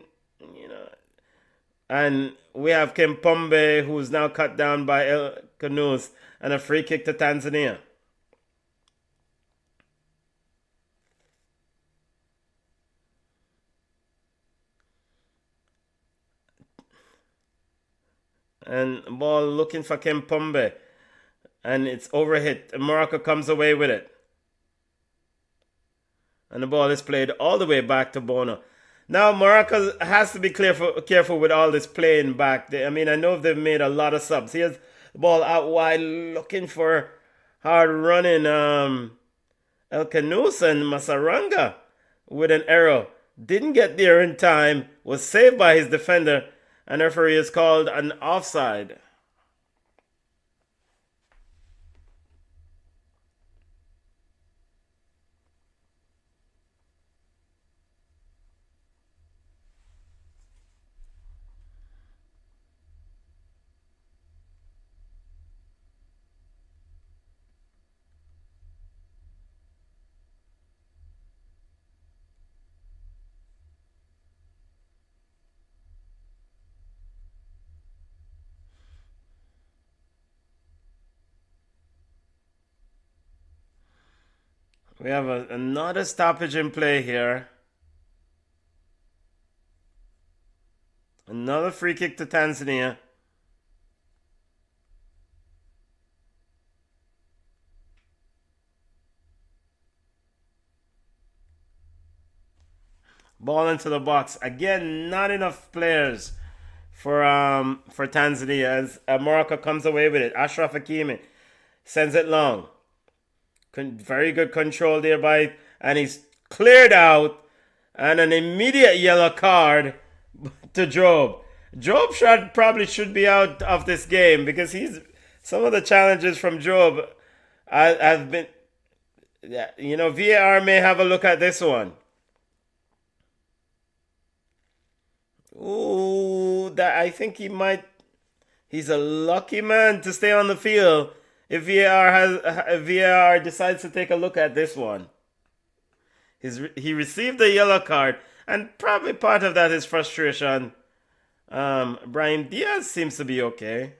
and we have Kimpembe, who's now cut down by El Khanous, and a free kick to Tanzania. And ball looking for Kimpembe. And it's overhit. Morocco comes away with it. And the ball is played all the way back to Bono. Now Morocco has to be careful with all this playing back. I mean, I know they've made a lot of subs. Here's the ball out wide, looking for hard running El Khanous, and Masaranga with an arrow. Didn't get there in time. Was saved by his defender. And the referee is called an offside. We have another stoppage in play here. Another free kick to Tanzania. Ball into the box. Again, not enough players for Tanzania as Morocco comes away with it. Ashraf Hakimi sends it long. Very good control there and he's cleared out, and an immediate yellow card to Job. Job probably should be out of this game because some of the challenges from Job have been, VAR may have a look at this one. Ooh, I think he's a lucky man to stay on the field. If VAR decides to take a look at this one. He received a yellow card, and probably part of that is frustration. Brahim Diaz seems to be okay.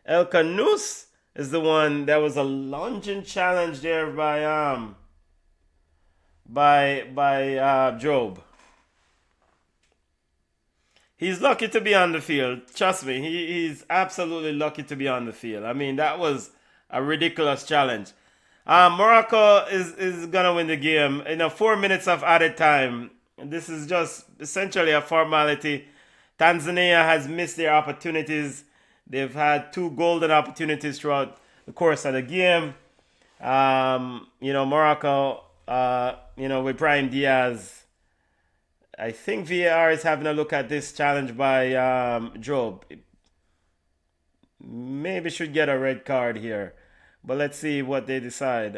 El Khanous is the one that was a lunging challenge there by Job. He's lucky to be on the field. Trust me, he's absolutely lucky to be on the field. I mean, that was a ridiculous challenge. Morocco is going to win the game. 4 minutes of added time. This is just essentially a formality. Tanzania has missed their opportunities. They've had 2 golden opportunities throughout the course of the game. Morocco, with Brahim Diaz I think VAR is having a look at this challenge by Job. Maybe should get a red card here. But let's see what they decide.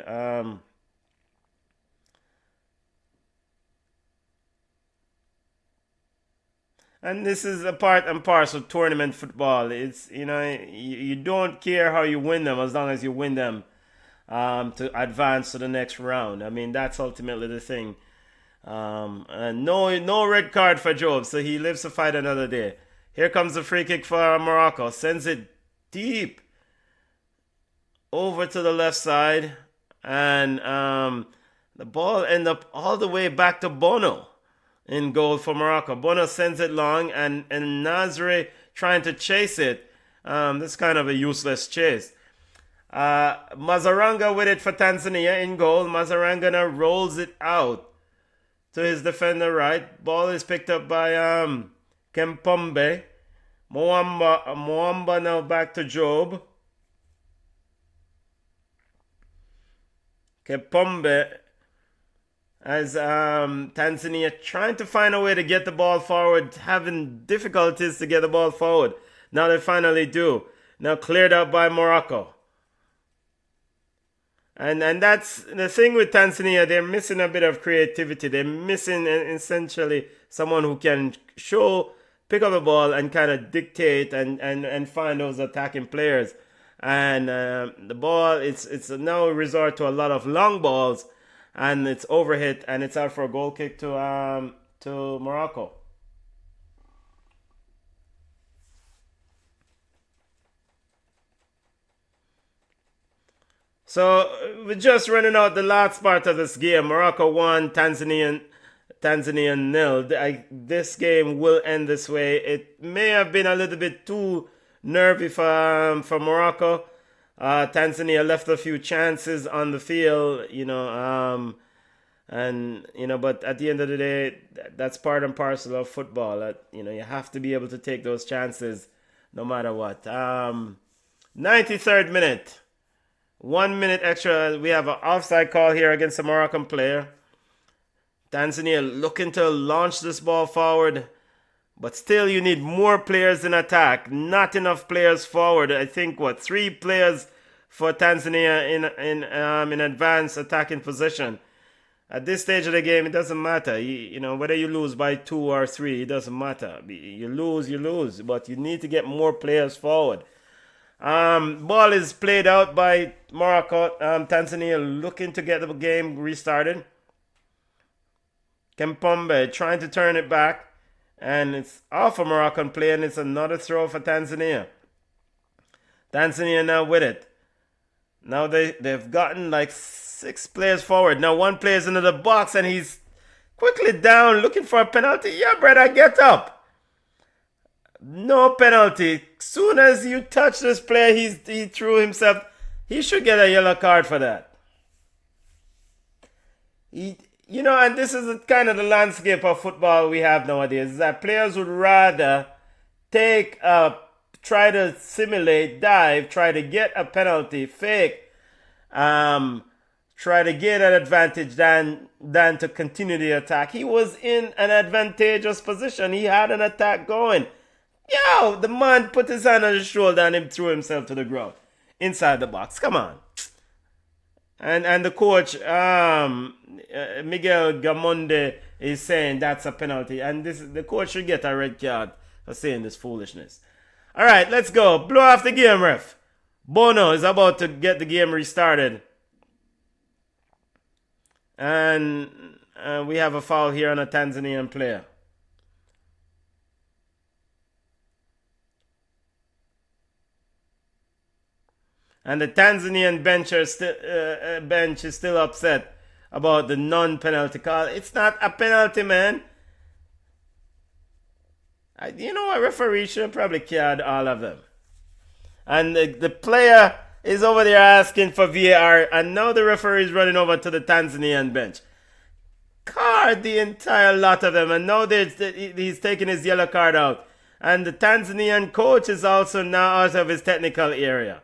And this is a part and parcel of tournament football. It's, you don't care how you win them as long as you win them to advance to the next round. I mean, that's ultimately the thing. And no red card for Job, so he lives to fight another day. Here comes the free kick for Morocco. Sends it deep over to the left side. And the ball ends up all the way back to Bono in goal for Morocco. Bono sends it long, and Nasri trying to chase it. This is kind of a useless chase. Mazaranga with it for Tanzania in goal. Mazaranga now rolls it out to his defender right. Ball is picked up by Kempombe. Mwamba now back to Job. Kempombe as Tanzania trying to find a way to get the ball forward, having difficulties to get the ball forward. Now they finally do. Now cleared out by Morocco. And that's the thing with Tanzania, they're missing a bit of creativity. They're missing essentially someone who can pick up the ball and kind of dictate and find those attacking players. And the ball, it's now resort to a lot of long balls, and it's overhit, and it's out for a goal kick to Morocco. So we're just running out the last part of this game. Morocco 1, Tanzania 0. This game will end this way. It may have been a little bit too nervy for Morocco. Tanzania left a few chances on the field, but at the end of the day, that's part and parcel of football. You have to be able to take those chances no matter what. 93rd minute. 1 minute extra. We have an offside call here against a Moroccan player. Tanzania looking to launch this ball forward, but still you need more players in attack. Not enough players forward. I think 3 players for Tanzania in advanced attacking position. At this stage of the game, it doesn't matter. Whether you lose by 2 or 3, it doesn't matter. You lose, but you need to get more players forward. Ball is played out by Morocco. Tanzania looking to get the game restarted. Kempombe trying to turn it back, and it's off a Moroccan play, and it's another throw for Tanzania. Tanzania now with it. Now they've gotten 6 players forward. Now 1 player's into the box, and he's quickly down looking for a penalty. Yeah, brother, get up. No penalty. Soon as you touch this player, he threw himself. He should get a yellow card for that. And this is kind of the landscape of football we have nowadays. Is that players would rather try to simulate, dive, try to get a penalty, fake, try to get an advantage than to continue the attack. He was in an advantageous position. He had an attack going. The man put his hand on his shoulder and he threw himself to the ground inside the box. Come on. And the coach, Miguel Gamonde, is saying that's a penalty. And the coach should get a red card for saying this foolishness. All right, let's go. Blow off the game, ref. Bono is about to get the game restarted. And we have a foul here on a Tanzanian player. And the Tanzanian bench is still upset about the non-penalty call. It's not a penalty, man. A referee should probably card all of them. And the player is over there asking for VAR, and now the referee is running over to the Tanzanian bench. Card the entire lot of them, and now he's taking his yellow card out. And the Tanzanian coach is also now out of his technical area.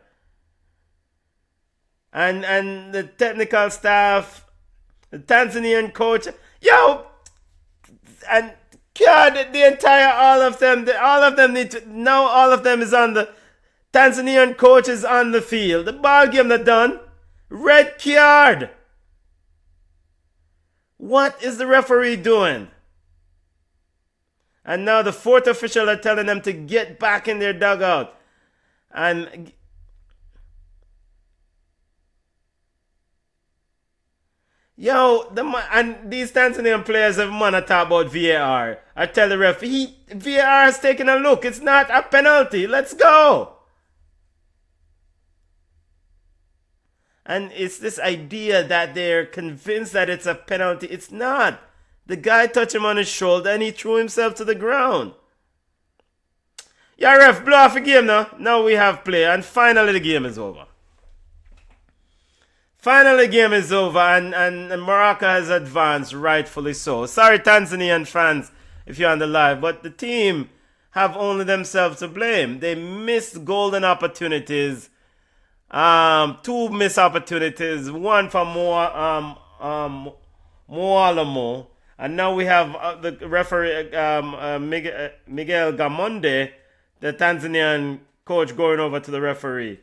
And the technical staff, the Tanzanian coach, and God, the entire, all of them need to, now all of them is on the, Tanzanian coach is on the field. The ball game not done. Red card. What is the referee doing? And now the fourth official are telling them to get back in their dugout. And yo, and these Tanzanian players have man talk about VAR. I tell the ref, VAR has taken a look. It's not a penalty. Let's go. And it's this idea that they're convinced that it's a penalty. It's not. The guy touched him on his shoulder and he threw himself to the ground. Yeah, ref, blow off the game now. Now we have play. And finally the game is over. Finally the game is over and Morocco has advanced, rightfully so. Sorry Tanzanian fans if you're on the live, but the team have only themselves to blame. They missed golden opportunities. Two missed opportunities. One for Moalamo. And now we have the referee Miguel Gamonde, the Tanzanian coach, going over to the referee.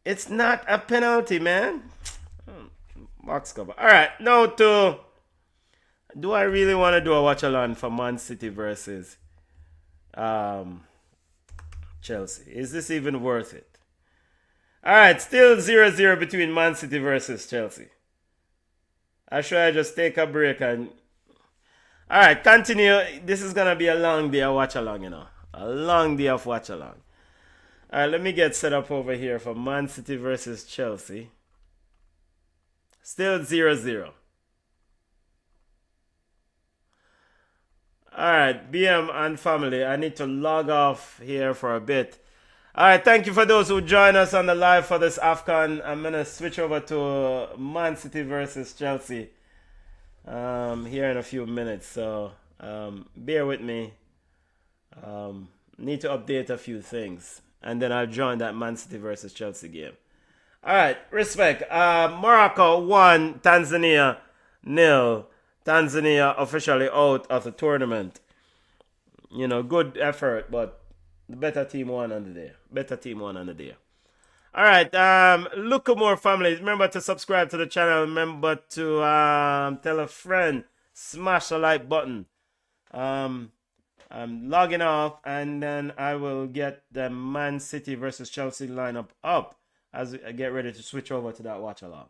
It's not a penalty, man. Box cover. All right, now to... Do I really want to do a watch-along for Man City versus Chelsea? Is this even worth it? All right, still 0-0 between Man City versus Chelsea. Or should I just take a break and... Alright, continue. This is going to be a long day of watch-along, you know. A long day of watch-along. Alright, let me get set up over here for Man City versus Chelsea. Still 0-0. Alright, BM and family. I need to log off here for a bit. Alright, thank you for those who join us on the live for this AFCON. I'm going to switch over to Man City versus Chelsea here in a few minutes. So bear with me. Need to update a few things. And then I'll join that Man City versus Chelsea game. Alright, respect. Morocco 1, Tanzania 0. Tanzania officially out of the tournament. You know, good effort, but the better team won on the day. Better team won on the day. Alright, look at more families. Remember to subscribe to the channel. Remember to tell a friend. Smash the like button. I'm logging off and then I will get the Man City versus Chelsea lineup up as I get ready to switch over to that watch along.